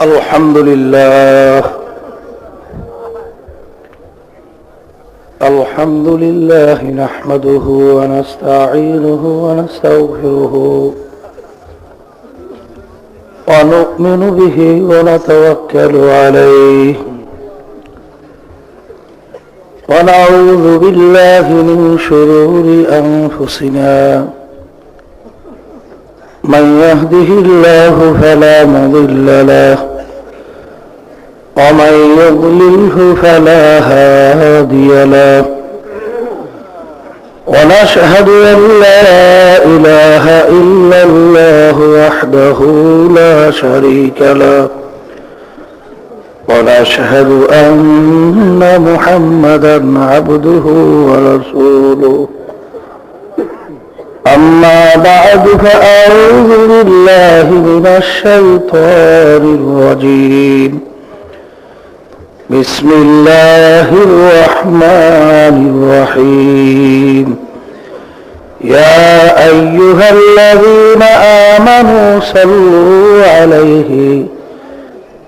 الحمد لله نحمده ونستعينه ونستغفره ونؤمن به ونتوكل عليه ونعوذ بالله من شرور أنفسنا من يهده الله فلا مضل له ومن يضلله فلا هادي له ونشهد أن لا إله إلا الله وحده لا شريك له ونشهد أن محمدا عبده ورسوله أما بعد فأعوذ بالله من الشيطان الرجيم بسم الله الرحمن الرحيم يا أيها الذين آمنوا صلوا عليه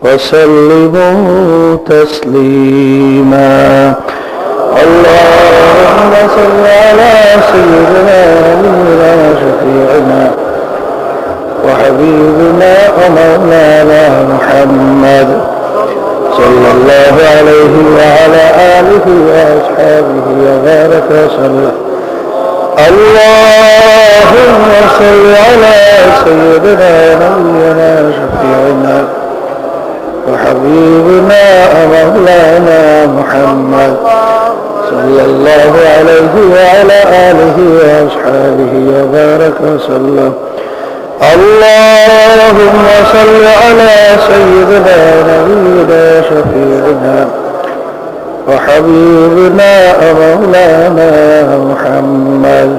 وسلموا تسليما اللهم صل على سيدنا ونبينا وشفيعنا وحبيبنا ومولانا محمد صلى الله عليه وعلى آله وأصحابه وبارك وسلم اللهم صل على سيدنا ونبينا وشفيعنا وحبيبنا ومولانا محمد صلى الله عليه وعلى آله وأصحابه وبارك وسلم اللهم صل على سيدنا ونبينا شفيعنا وحبيبنا ومولانا محمد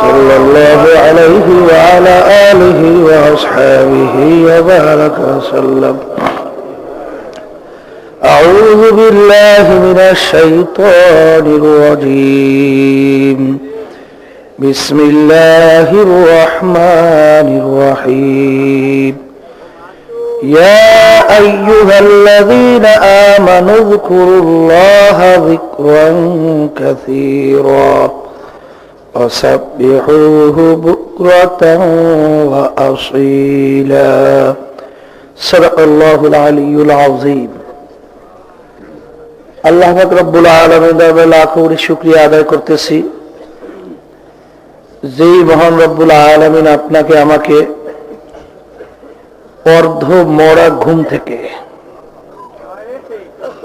صلى الله عليه وعلى آله وأصحابه وبارك وسلم أعوذ بالله من الشيطان الرجيم بسم الله الرحمن الرحيم يا أيها الذين آمنوا اذكروا الله ذكرا كثيرا وسبحوه بكرة وأصيلا صدق الله العلي العظيم আল্লাহ পাক রব্বুল আলামিন দরবারে লাখ কোটি শুকরিয়া আদায় করতেছি যেই মহান রব্বুল আলামিন আপনাকে আমাকে অর্ধ মরা ঘুম থেকে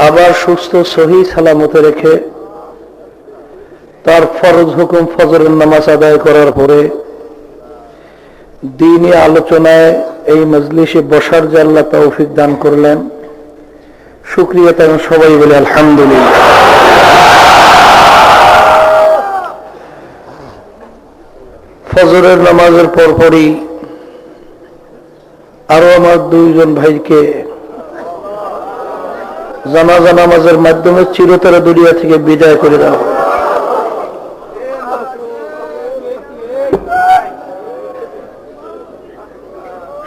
আবার সুস্থ সহি সালামতে রেখে তার ফরজ হুকুম ফজরের নামাজ আদায় করার পরে দ্বীনি আলোচনায় এই মজলিসে বসার যে আল্লাহ তৌফিক দান করলেন শুকরিয়া তাই সবাই বলে আলহামদুলিল্লাহ। ফজরের নামাজের পরপরই আরো আমার দুইজন ভাইকে জানাজা নামাজের মাধ্যমে চিরতরে দুনিয়া থেকে বিদায় করে দেওয়া।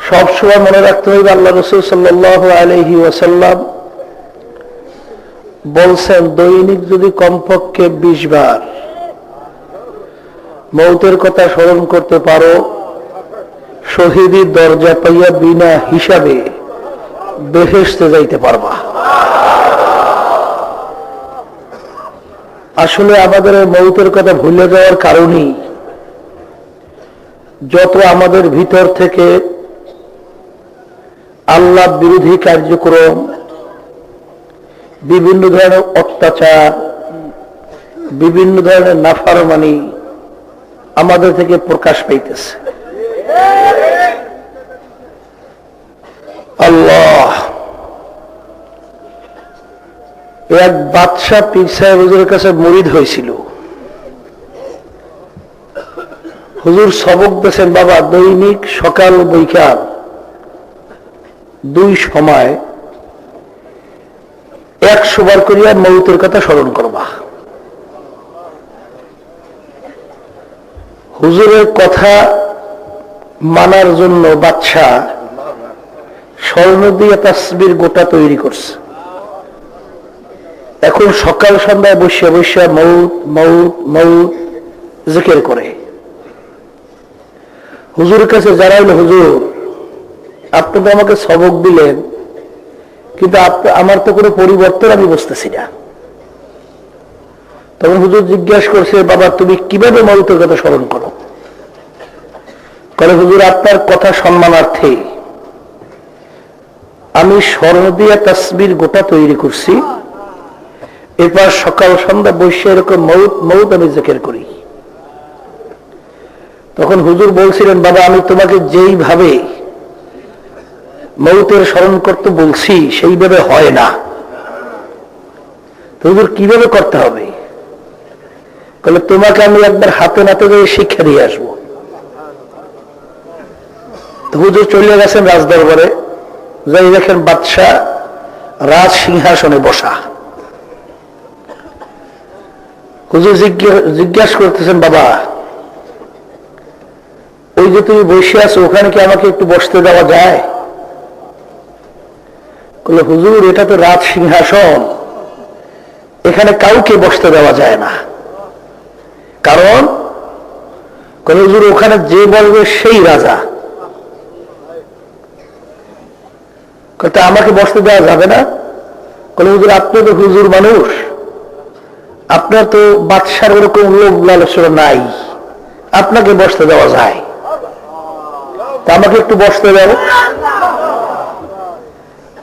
সবসময় মনে রাখতে হবে আল্লাহ রাসূল সাল্লাল্লাহু আলাইহি ওয়াসাল্লাম বলছেন দৈনিক যদি কমপক্ষে 20 বার মৌতের কথা স্মরণ করতে পারো শহীদের দরজা পাইয়া বিনা হিসাবে বেহেশতে যাইতে পারবা। আসলে আমাদের মৌতের কথা ভুলে যাওয়ার কারণেই যত আমাদের ভিতর থেকে আল্লাহ বিরোধী কার্যক্রম, বিভিন্ন ধরনের অত্যাচার, বিভিন্ন ধরনের নাফরমানি আমাদের থেকে প্রকাশ পাইতেছে। আল্লাহ এক বাদশা পীর সাহেব হুজুরের কাছে মুরিদ হয়েছিল। হুজুর সবক দিয়েছেন, বাবা দৈনিক সকাল বৈকাল 2 সময় 100 বার করিয়া মৌতের কথা স্মরণ করবা। হুজুরের কথা মানার জন্য বাদশা স্বর্ণ দিয়ে তাসবির গোটা তৈরি করছে। এখন সকাল সন্ধ্যায় বসে বসে মৌত মৌত মৌত জিকির করে। হুজুরের কাছে যারা হইল, হুজুর আপনি তো আমাকে সবক দিলেন, কিন্তু আমার তো কোনো পরিবর্তন আমি বুঝতেছি না। তখন হুজুর জিজ্ঞাসা করছে, বাবা তুমি কিভাবে মৌতের কথা স্মরণ করো? বলে, হুজুর আপনার কথা সম্মানার্থে আমি স্বর্ণ দিয়া তাসবির গোটা তৈরি করছি, এরপর সকাল সন্ধ্যা বসে এরকম মৌত মৌত আমি জিকির করি। তখন হুজুর বলছিলেন, বাবা আমি তোমাকে যেইভাবে মৌতের স্মরণ করতে বলছি সেইভাবে হয় না। হুজুর কিভাবে করতে হবে? বলে, তোমাকে আমি একবার হাতে নাতে গিয়ে শিক্ষা দিয়ে আসবো। হুজুর চলে গেছেন রাজদরবারে, যাই দেখেন বাদশাহ রাজ সিংহাসনে বসা। হুজুর জিজ্ঞাসা করতেছেন, বাবা ওই যে তুমি বসে আছো ওখানে কি আমাকে একটু বসতে দেওয়া যায়? বলে, হুজুর এটা তো রাজ সিংহাসন, এখানে কাউকে বসতে দেওয়া যায় না। কারণ হুজুর ওখানে যে বলবে সেই রাজা, আমাকে বসতে দেওয়া যাবে না। হুজুর আপনি তো হুজুর মানুষ, আপনার তো বাদশার ওরকম লোভ লালসা নাই, আপনাকে বসতে দেওয়া যায়, তা আমাকে একটু বসতে দাও।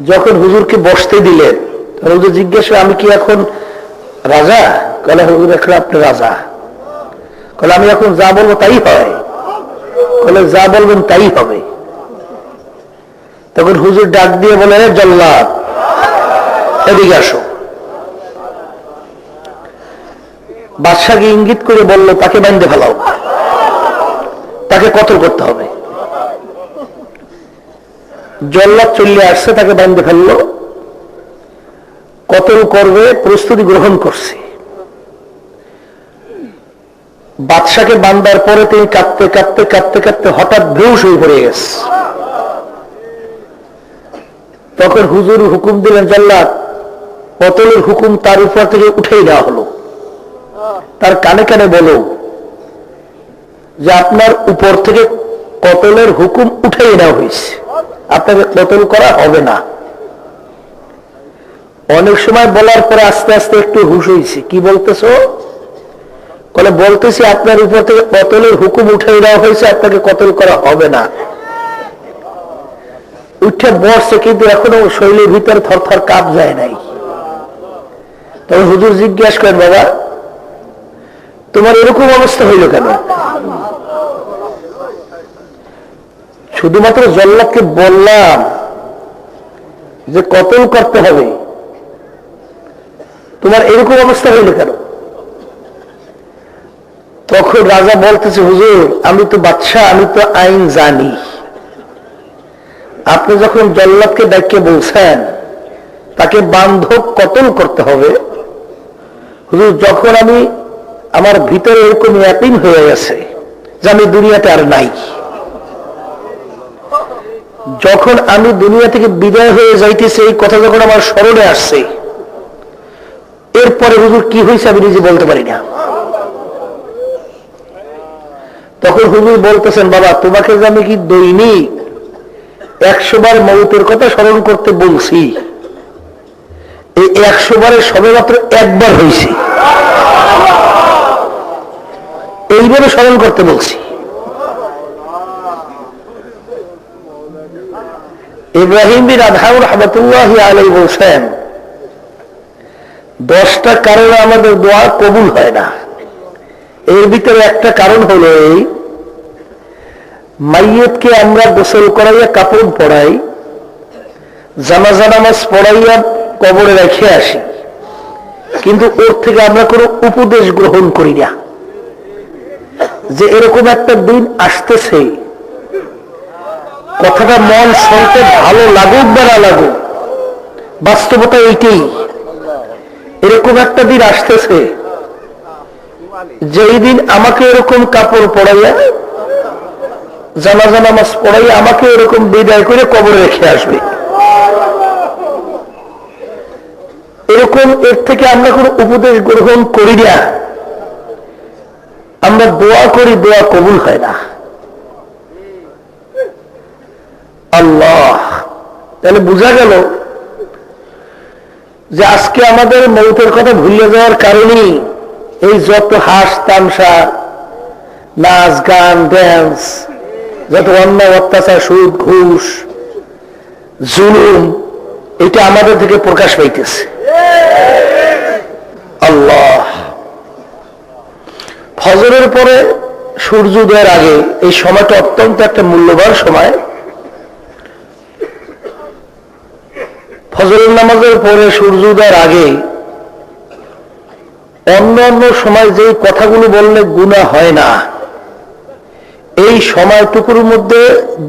যখন হুজুরকে বসতে দিলেন হুজুর জিজ্ঞাসা, আমি কি এখন রাজা? বলে, হুজুর এখন আপনি রাজা। বলে, আমি এখন যা বলবো তাই হয়? বলে, যা বলবেন তাই হবে। তখন হুজুর ডাক দিয়ে বলে, জল্লাদ এদিকে আসো। বাদশাকে ইঙ্গিত করে বলল, তাকে বাঁধতে ফেলাও, তাকে কতল করতে হবে। জল্লাদ চলে আসছে, তাকে বাঁধতে ফেললো, কতল করবে প্রস্তুতি গ্রহণ করছে। বাদশাকে বান্দার পরে তিনি কাঁদতে কাঁদতে কাঁদতে কাঁদতে হঠাৎ বেহুশ হয়ে পড়ে গেছে। তখন হুজুর হুকুম দিলেন, জল্লাদ কতলের হুকুম তার উপর থেকে উঠেই দেওয়া হলো, তার কানে কানে বলো যে আপনার উপর থেকে কতলের হুকুম উঠেই দেওয়া হয়েছে, আপনাকে কতল করা হবে না। অনেক সময় বলার পরে আস্তে আস্তে একটু হুশ হয়েছে, কি বলতেছো? বলে, বলতেছি আপনার উপর থেকে কতলের হুকুম উঠে দেওয়া হয়েছে, আপনাকে কতল করা হবে না। উঠে বসছে, কিন্তু এখনো শরীরের ভিতরে থরথর কাঁপ যায় নাই। তবে হুজুর জিজ্ঞাসা করেন, বাবা তোমার এরকম অবস্থা হইল কেন? শুধুমাত্র জল্লাদকে বললাম যে কতল করতে হবে, তোমার এরকম অবস্থা হইল কেন? তখন রাজা বলতেছে, হুজুর আমি তো বাদশাহ, আমি তো আইন জানি। আপনি যখন জল্লাদকে ডাকিয়ে বলছেন তাকে বান্ধব কতল করতে হবে, হুজুর যখন আমি আমার ভিতরে এরকম ইয়াকিন হয়ে গেছে যে আমি দুনিয়াতে আর নাই, যখন আমি দুনিয়া থেকে বিদায় হয়ে যাইতেছি এই কথা যখন আমার স্মরণে আসছে, এরপরে হুজুর কি হয়েছে আমি নিজে বলতে পারি না। তখন হুজুর বলতেছেন, বাবা তোমাকে যে আমি কি দৈনিক 100 বার মৌতের কথা স্মরণ করতে বলছি, এই 100 বারের সবে মাত্র একবার হয়েছে, এইভাবে স্মরণ করতে বলছি। ইব্রাহিম বিন আদহাম রাহমাতুল্লাহি আলাইহি বলছেন, 10টা কারণে আমাদের দোয়া কবুল হয় না। এর ভিতরে একটা কারণ হলো এই, মাইয়তকে আমরা গোসল করাইয়া কাপড় পরাই, জানাজা নামাজ পড়াইয়া কবরে রেখে আসি, কিন্তু ওর থেকে আমরা কোনো উপদেশ গ্রহণ করি না যে এরকম একটা দিন আসতেছে, কথাটা মন শুনতে ভালো লাগুক বা না লাগুক, বাস্তবতা এইটাই, এরকম একটা দিন আসতেছে যেই দিন আমাকে এরকম কাপড় পরাইয়া জানাজা নামাজ পড়াইয়া আমাকে এরকম বিদায় করে কবরে রেখে আসবে। এরকম এর থেকে আমরা কোনো উপদেশ গ্রহণ করি না, আমরা দোয়া করি, দোয়া কবুল হয় না। আল্লাহ, তাহলে বোঝা গেল যে আজকে আমাদের মৌতের কথা ভুলে যাওয়ার কারণেই এই যত হাস তামসা, নাচ গান, ড্যান্স, যত অন্যায় অত্যাচার, সুদ ঘুষ জুলুম, এটা আমাদের থেকে প্রকাশ পাইতেছে। আল্লাহ, ফজরের পরে সূর্যোদয়ের আগে এই সময়টা অত্যন্ত একটা মূল্যবান সময়। ফজরের নামাজের পরে সূর্যোদয়ের আগে অন্য অন্য সময় যে কথাগুলো বললে গুনাহ হয় না, এই সময়টুকুর মধ্যে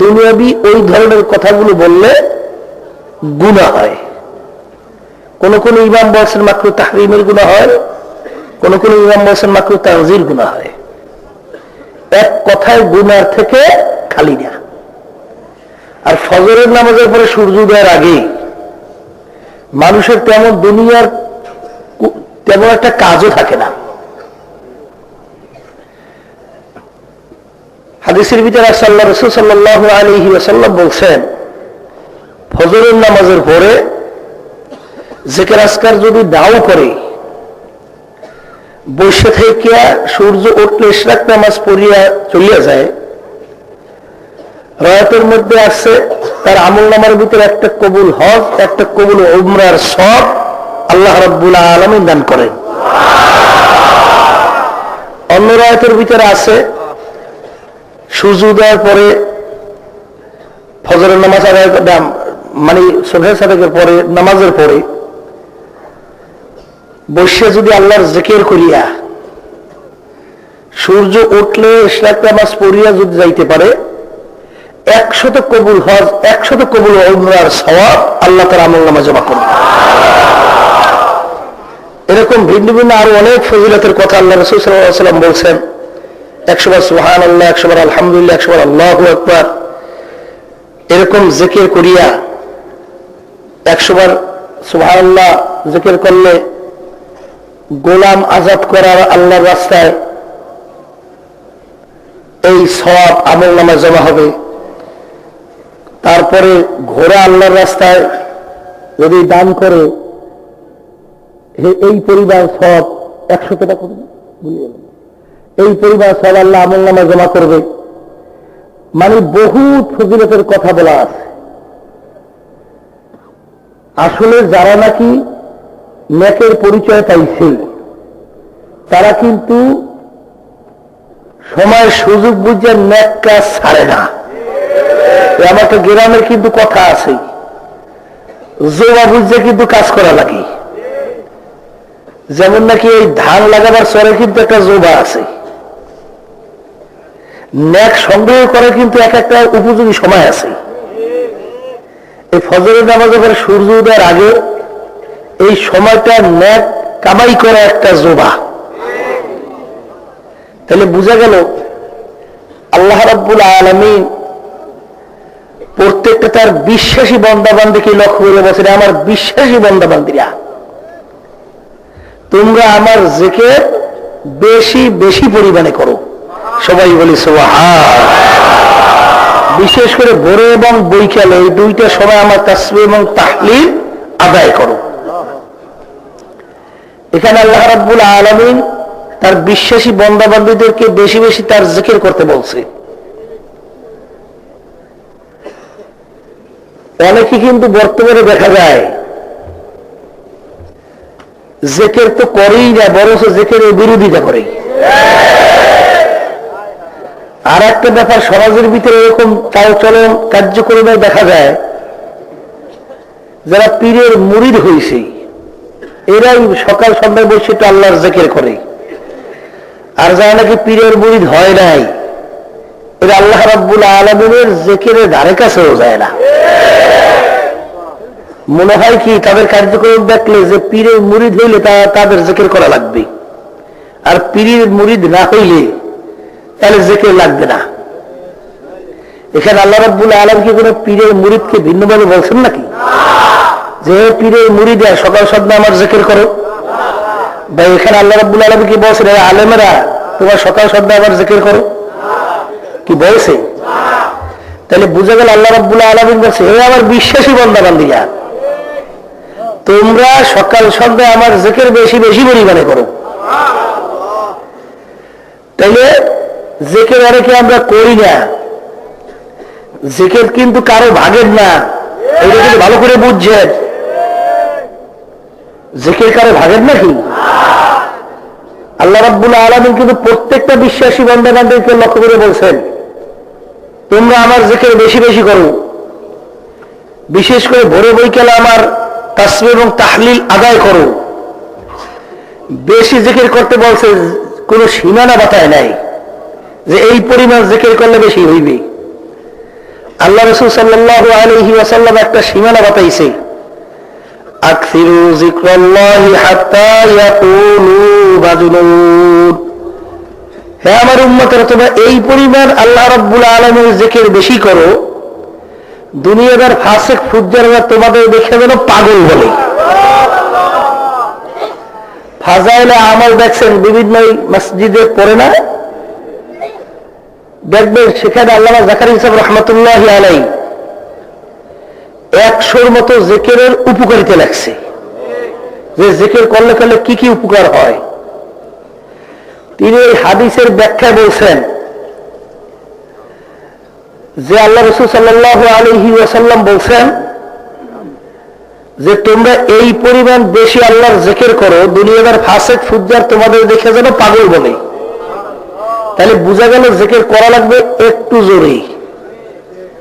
দুনিয়াবি ওই ধরনের কথাগুলো বললে গুনাহ হয়। কোন কোন ইমাম বলছেন মাকরুহ তাহরিমের গুনাহ হয়, কোন কোন ইমাম বলছেন মাকরুহ তানজির গুনাহ হয়। এক কথায় গুনার থেকে খালি না। আর ফজরের নামাজের পরে সূর্যোদয়ের আগে মানুষের তেমন দুনিয়ার তেমন একটা কাজও থাকে না। হাদিসের ভিতরে আল্লাহ রাসূল সাল্লাল্লাহু আলাইহি ওয়াসাল্লাম বলছেন, ফজরের নামাজের পরে জিকির আজকার যদি দাও করে বসে থেকে সূর্য উঠলে ইশরাক নামাজ পড়িয়া চলিয়া যায়, রায়াতের মধ্যে আছে তার আমল নামার ভিতরে একটা কবুল হজ, একটা কবুল উমরার সব আল্লাহ রাব্বুল আলামিন দান করেন। অন্য রায়াতের ভিতরে আছে সূর্যোদয়ের পরে ফজরের নামাজ আদায়, মানে সুবহের সালাতের পরে নামাজের পরে বসে যদি আল্লাহর জিকির করিয়া সূর্য উঠলে ইশরাক নামাজ পড়িয়া যদি যাইতে পারে, 100 কবুল হজ, 100 কবুল উমরার সওয়াব আল্লাহ তার আমল নামা জমা করবে। এরকম ভিন্ন ভিন্ন আরো অনেক ফজিলতের কথা আল্লাহ রাসূল সাল্লাল্লাহু আলাইহি ওয়াসাল্লাম বলছেন। 100 বার সুবহানাল্লাহ, 100 বার আলহামদুলিল্লাহ, 100 বার আল্লাহু আকবার, এরকম জিকির করিয়া 100 বার সুবহানাল্লাহ জিকির করলে গোলাম আজাদ করার আল্লাহর রাস্তায় এই সওয়াব আমল নামা জমা হবে। তারপরে ঘোড়া আল্লাহর রাস্তায় যদি দান করে এই পরিবার সব 100 টাকা করবে, এই পরিবার সব আল্লাহ আমল নামা জমা করবে। মানে বহুত ফজিলতের কথা বলা আছে। আসলে যারা নাকি নেকের পরিচয় পাইছে তারা কিন্তু সময়ের সুযোগ বুঝে নেক কাজ ছাড়ে না। আমার তো গ্রামের কিন্তু কথা আছে, জোবা বুঝে কিন্তু কাজ করা লাগে। যেমন নাকি এই ধান লাগাবার চরে কিন্তু একটা জোবা আছে, নেক সংগ্রহ করে কিন্তু এক একটা উপযোগী সময় আছে। এই ফজরের নামাজের পরে সূর্য উদয়ের আগে এই সময়টা নেক কামাই করা একটা জোবা। তাহলে বোঝা গেল আল্লাহ রাব্বুল আলামিন প্রত্যেকটা তার বিশ্বাসী বান্দা বান্দীকে লক্ষ্য করে বলছেন, আমার বিশ্বাসী বান্দা বান্দীরা তোমরা আমার জিকির বেশি বেশি পরিমাণে করো। সবাই বলি সুবহান। বিশেষ করে ভোরে এবং বৈকালে এই দুইটা সময় আমার তাসবিহ এবং তাহলিল আদায় করো। এখানে আল্লাহ রাব্বুল আলামিন তার বিশ্বাসী বান্দা বান্দীদেরকে বেশি বেশি তার জিকির করতে বলছে। অনেকে কিন্তু বর্তমানে দেখা যায় জিকির তো করেই না, বরঞ্চ জিকিরের বিরোধিতা করে। আর একটা ব্যাপার, সমাজের ভিতরে এরকম চালচলন কার্যক্রমে দেখা যায়, যারা পীরের মুরিদ হয়েছে এরাই সকাল সন্ধ্যায় বসে একটু আল্লাহর জিকির করে। আর যারা নাকি পীরের মুরিদ হয় নাই, এরা আল্লাহ রাব্বুল আলামিনের জিকিরের ধারে কাছেও যায় না। মনে হয় কি তাদের কার্যক্রম দেখলে যে পীরের মুরিদ হইলে তাদের জিকির করা লাগবে, আর পীরের মুরিদ না হইলে তাহলে জিকির লাগবে না। এখানে আল্লাহ রাব্বুল আলামিন কি কোনো পীরের মুরিদকে ভিন্নভাবে বলছেন নাকি? যে পীরের মুরিদরা সকাল সন্ধ্যা আমার জিকির করো? ভাই এখানে আল্লাহ রাব্বুল আলামিন কি বলছেন আলেমেরা তোমার সকাল সন্ধ্যা আমার জিকির করো? কি বলছে? তাহলে বুঝা গেল আল্লাহ রাব্বুল আলামিন বলছে হে আমার বিশ্বাসী বান্দা বান্দীরা, তোমরা সকাল সন্ধ্যা আমার জিকির বেশি বেশি পরিমাণে করো। তাইলে জিকির অনেকে আমরা করি না, জিকির কিন্তু কারো ভাগের না, এটা কিন্তু ভালো করে বুঝছেন। জিকির কারো ভাগের নাকি? আল্লাহ রাব্বুল আলামিন কিন্তু প্রত্যেকটা বিশ্বাসী বান্দা বান্দীকে লক্ষ্য করে বলছেন তোমরা আমার জিকির বেশি বেশি করো, বিশেষ করে ভোরে বৈকালে আমার তাসবিহ এবং তাহলিল আদায় করো। বেশি জিকির করতে বলছে, কোনো সীমানা বাতায় নাই যে এই পরিমাণ জিকির করলে বেশি হইবে। আল্লাহ রাসূল সাল্লাল্লাহু আলাইহি ওয়াসাল্লাম একটা সীমানা বাতাইছে, আকসিরু যিকরাল্লাহি হাত্তা ইয়াকুলু বাজুলুন। হে আমার উম্মতেরা, তোমরা এই পরিমাণ আল্লাহ রাব্বুল আলামিনের জিকির বেশি করো, দুনিয়াদার ফাসিক ফুজ্জাররা তোমাদের দেখে যেন পাগল বলে। ফাজাইলে আমল দেখছেন বিভিন্ন মসজিদে পড়ে না, দেখবেন সেখানে আল্লামা জাকারিয়া সাহেব রাহমাতুল্লাহি আলাইহি 100-র মতো জিকিরের উপকারিতা লেখছে, যে জিকির করলে করলে কি কি উপকার হয়। তিনি এই হাদিসের ব্যাখ্যায় বলছেন যে আল্লাহ রাসূল সাল্লাল্লাহু আলাইহি ওয়াসাল্লাম বলছেন যে তোমরা এই পরিমাণ বেশি আল্লাহর জিকির করো, দুনিয়াদার ফাসিক ফুজ্জার তোমাদের দেখে যেন পাগল বলে। তাহলে বোঝা গেল জিকির করা লাগবে একটু জোরে,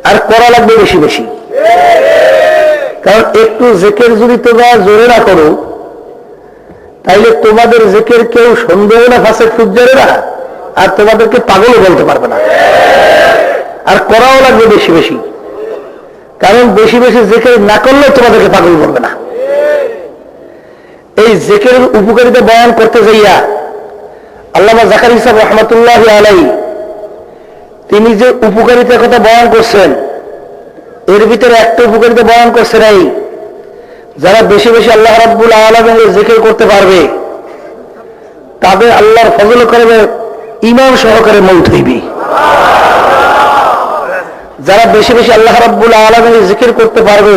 আর করা লাগবে বেশি বেশি। কারণ একটু জিকির যদি তোমরা জোরে না করো, তাইলে তোমাদের জিকির কেউ সন্দেহ না ফাসিক ফুজ্জারেরা, আর তোমাদেরকে পাগলও বলতে পারবে না। আর করাও লাগবে বেশি বেশি, কারণ বেশি বেশি জিকির না করলে তোমাদেরকে পাগল বলবে না। এই জিকিরের উপকারিতা বয়ান করতে যাইয়া আল্লামা জাকারিয়া সাহেব রাহমাতুল্লাহি আলাইহি তিনি যে উপকারিতার কথা বয়ান করছেন, এর ভিতরে একটা উপকারিতা বয়ান করছেন এই, যারা বেশি বেশি আল্লাহ রাব্বুল আলামিনের জিকির করতে পারবে তাদের আল্লাহর ফজল করবে ঈমান সহকারে মৌত হইবে। যারা বেশি বেশি আল্লাহ রাব্বুল আলামিনের জিকির করতে পারবে,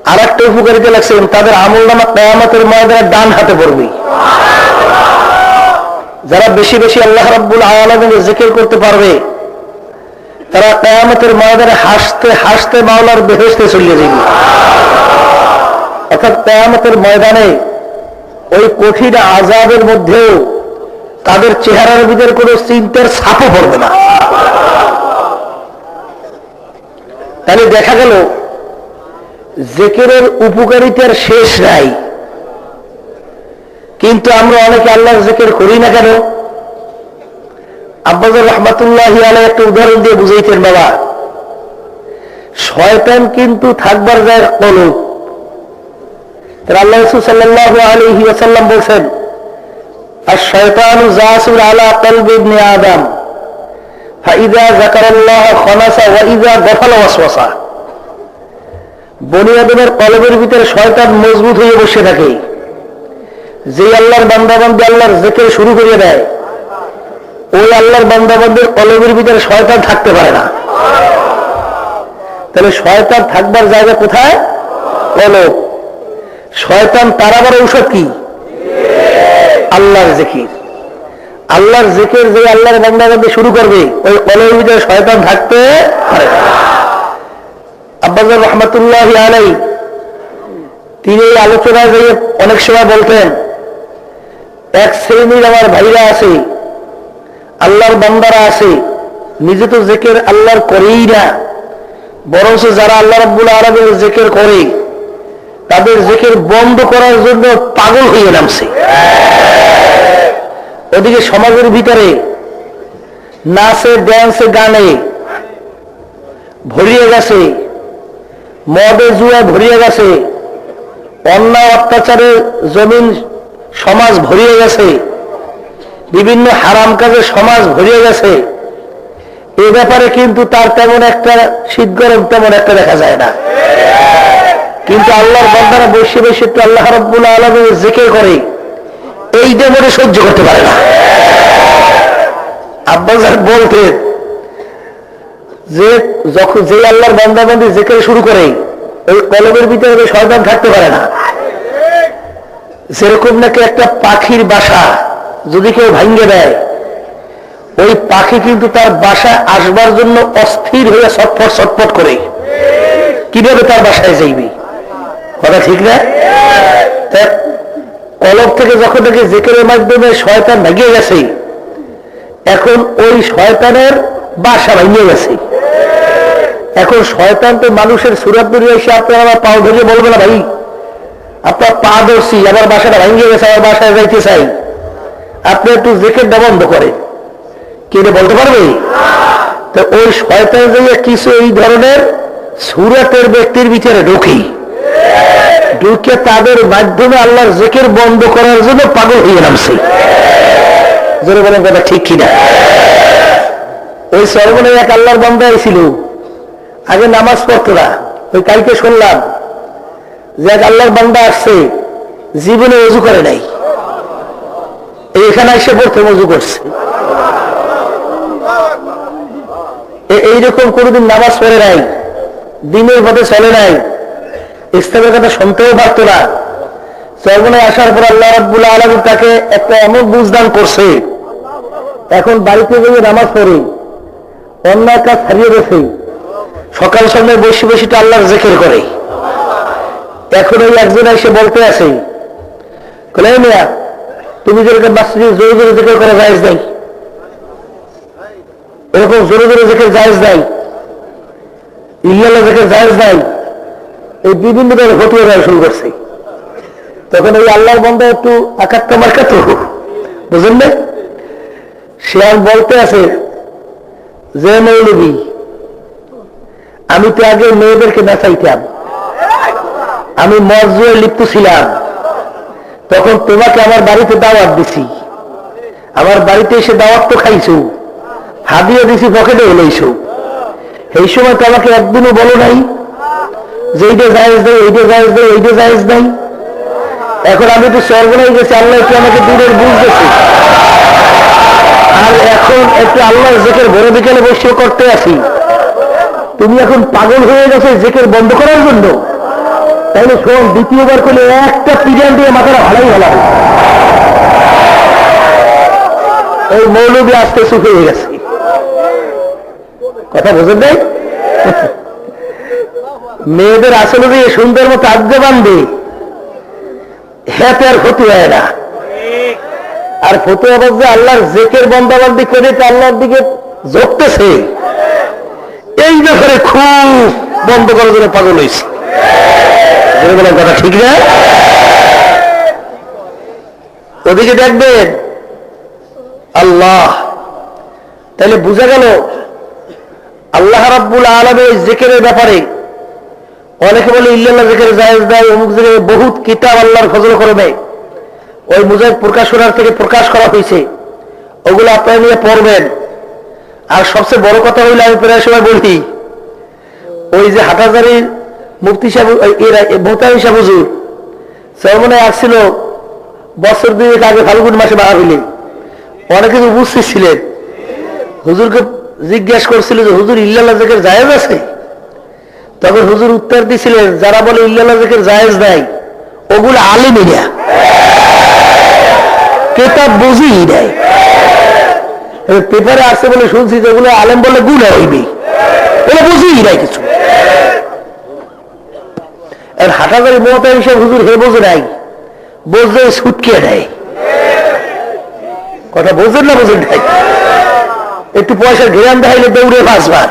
আর একটা উপকারিতা লাগছেন, তাদের আমলনামা কিয়ামতের ময়দানে ডান হাতে পড়বে। যারা বেশি বেশি আল্লাহ রাব্বুল আলামিনের জিকির করতে পারবে, তারা কিয়ামতের ময়দানে হাসতে হাসতে মাওলার বেহেশতে চলে যাবে। অর্থাৎ কিয়ামতের ময়দানে ওই কঠিন আযাবের মধ্যেও তাদের চেহারার ভিতরে কোনো চিন্তার ছাপও পড়বে না। তাহলে দেখা গেল জিকিরের উপকারিতার শেষ নাই। কিন্তু আমরা অনেকে আল্লাহর জিকির করি না কেন? আব্বাজার রাহমাতুল্লাহি আলাইহি একটা উদাহরণ দিয়ে বুঝাইতেন, বাবা শয়তান কিন্তু থাকবার যায় কলব। আল্লাহ রাসূল সাল্লাল্লাহু আলাইহি ওয়াসাল্লাম বলেন, আশ-শায়তানু জাসুর আলা কলবি ইবনে আদম ফাইযা যাকারাল্লাহ খানাসা ওয়া ইযা গাফালা ওয়াসওয়াসা। বনি আদমের কলবের ভিতরে শয়তান মজবুত হয়ে বসে থাকে। যে আল্লাহর বান্দাবান্দি আল্লাহর জিকির শুরু করে দেয়, ওই আল্লাহর বান্দাবান্দির কলবের ভিতরে শয়তান থাকতে পারে না। তাহলে শয়তান থাকবার জায়গা কোথায়? কলব। শয়তান তাড়াবার ঔষধ কি? আল্লাহর জিকির। আল্লাহর জিকির যে আল্লাহর বান্দাবান্দি শুরু করবে, ওই কলবের ভিতরে শয়তান থাকতে পারে না। আব্বাজার রাহমাতুল্লাহি আলাইহি তিনি এই আলোচনায় যে অনেক সময় বলতেন, এক শ্রেণীর আমার ভাইরা আছে, আল্লাহর বান্দারা আছে, নিজে তো জিকির আল্লাহর করেই না, বরঞ্চ যারা আল্লাহ রাব্বুল আলামিনের জিকির করে তাদের জিকির বন্ধ করার জন্য পাগল হয়ে নামছে। ওদিকে সমাজের ভিতরে নাচে ড্যান্সে গানে ভরিয়ে গেছে, মদে জুয়া ভরিয়ে গেছে, অন্যায় অত্যাচারে জমিন সমাজ ভরিয়ে গেছে, বিভিন্ন হারাম কাজে সমাজ ভরিয়ে গেছে। এ ব্যাপারে কিন্তু তার তেমন একটা শীত গরম তেমন একটা দেখা যায় না। কিন্তু আল্লাহর বান্দারা বসে বসে একটু আল্লাহ রাব্বুল আলামিনের জিকির করে, এইটা মনে সহ্য করতে পারে না। আব্বাজান বলতেন যে যখন যে আল্লাহর বান্দা বান্দি জিকির শুরু করে, ওই কলমের ভিতরে শয়তান থাকতে পারে না। যেরকম নাকি একটা পাখির বাসা যদি কেউ ভাঙ্গে দেয়, ওই পাখি কিন্তু তার বাসায় আসবার জন্য অস্থির হয়ে ছটফট ছটফট করে, কিভাবে তার বাসায় যাইবে। কথা ঠিক না? কলব থেকে যখন নাকি জিকিরের মাধ্যমে শয়তান ভাগিয়ে গেছে, এখন ওই শয়তানের বাসা ভাঙিয়ে গেছে। এখন শয়তান তো মানুষের সুরাত ধরে এসে আপনার আমার পাও ধরে বলবে না, ভাই আপনার পা ধরছি, আমার বাসাটা ভাঙিয়ে গেছে, আমার বাসায় যাইতে চাই, আপনি একটু জিকিরটা বন্ধ করেন, কে বলতে পারবে? তো ওই শয়তান যে কিছু এই ধরনের সুরাতের ব্যক্তির ভিতরে ঢুকে তাদের মাধ্যমে আল্লাহর জিকির বন্ধ করার জন্য পাগল হয়ে নামছে। জোরে বলেন কথা ঠিক কিনা? ওই সর্বনে এক আল্লাহর বান্দা ছিল, আগে নামাজ পড়তো না। ওই কালকে শুনলাম যে এক আল্লাহর বান্দা আসছে, জীবনে ওযু করে নাই, এখানে এসে প্রথম ওযু করছে। এইরকম কোনোদিন নামাজ পড়ে নাই, দিনের পথে চলে নাই, ইসলামের কথা শুনতেও পারতো না। সর্বনে আসার পর আল্লাহ রাব্বুল আলামিন তাকে একটা এমন বুঝদান করছে, এখন বাড়িতে গিয়ে নামাজ পড়ে অন্যায় কাজ হারিয়ে গেছে, সকাল সন্ধ্যায় বসে বসে আল্লাহর জিকির করে। এখন ওই একজন এসে বলতে আছে, মিয়া তুমি যেরকম মসজিদে জোরে জোরে জিকির করা জায়েজ নাই, এরকম জোরে জোরে জিকির জায়েজ নাই, ইল্লাল্লাহ জিকির জায়েজ নাই, এই বিভিন্ন ধরনের ফতোয়া দেওয়া শুরু করছে। তখন ওই আল্লাহর বান্দা একটু আকাক্কা মার্কা তো, বুঝলেন না? সে আর বলতে আছে যে মৌলবী, আমি তো আগে মেয়েদেরকে নাচাইতাম, আমি মদ জুয়ায় লিপ্ত ছিলাম, তখন তোমাকে আমার বাড়িতে দাওয়াত দিছি, আমার বাড়িতে এসে দাওয়াত তো খাইছো, হাদিয়া দিছি, পকেটে লইছো, এই সময় তো আমাকে একদিনও বলো নাই যে এইটা জায়েজ দেয়, এইটা জায়েজ দেয়, এইটা জায়েজ দেয়। এখন আমি তো সর্বনাই গেছি, আল্লাহ একটু আমাকে দূরের বুঝতেছি, আর এখন একটু আল্লাহর জিকির ভোরে বিকেলে বসে করতে আছি, তুমি এখন পাগল হয়ে গেছে জিকির বন্ধ করার জন্য। তাহলে শোন, দ্বিতীয়বার করলে একটা পিরিয়ড দিয়ে মাথাটা ভালোই ভালো হবে। এই মৌলবী আজকে চুপ হয়ে গেছে, কথা বোঝেন নাই? মেয়েদের আসলে যে সুন্দর মতো আজ্ঞা বান্ধে, হ্যাঁ আর ক্ষতি হয় না। আর ফতুয়া বাজে আল্লাহর জিকির বন্দাবান্দি করে আল্লাহর দিকে ঝুঁকতেছে, এই ব্যাপারে খুব বন্ধ করার জন্য পাগল হয়েছে। কথা ঠিক না? ওদিকে দেখবেন আল্লাহ, তাহলে বুঝা গেল আল্লাহ রাব্বুল আলামিন জিকিরের ব্যাপারে অনেকে বলে ইল্লাল্লাহ জিকির জায়েজ দেয়, অমুক জায়গায় বহুত কিতাব আল্লাহর ফজল করবে, ওই মুজাহিদ প্রকাশনার থেকে প্রকাশ করা হয়েছে, ওগুলো আপনারা নিয়ে পড়বেন। আর সবচেয়ে বড় কথা হইলে আমি প্রায় সময় বলি, ওই যে হাটাজারির মুফতি সাহেব মোহতামিম সাহেব হুজুর সর্বনে আসছিল বছর 2 আগে ফাল্গুন মাসে বাড়া হইলে, অনেক কিছু উপস্থিত ছিলেন। হুজুরকে জিজ্ঞাসা করছিল যে হুজুর ইল্লাল্লাহ জিকির জায়েজ আছে? তখন হুজুর উত্তর দিছিলেন, যারা বলে ইল্লাল্লাহ জিকির জায়েজ নাই ওগুলো আলেমই না, কিতাব বুঝিই নাই। পেপারে আসছে বলে শুনছি যেগুলো আলেম বলে গুনাহ হইবে, ওগুলো বুঝিই নাই কিছু। আর হাটাজারি মোহতামিম সাহেব হুজুর হে বোঝে নাই, বোঝে ছুটকে নেয়। কথা বোঝেন না? বোঝেন নাই? একটু পয়সা ঘেরান দেখাইলে দৌড়ে 5 বার,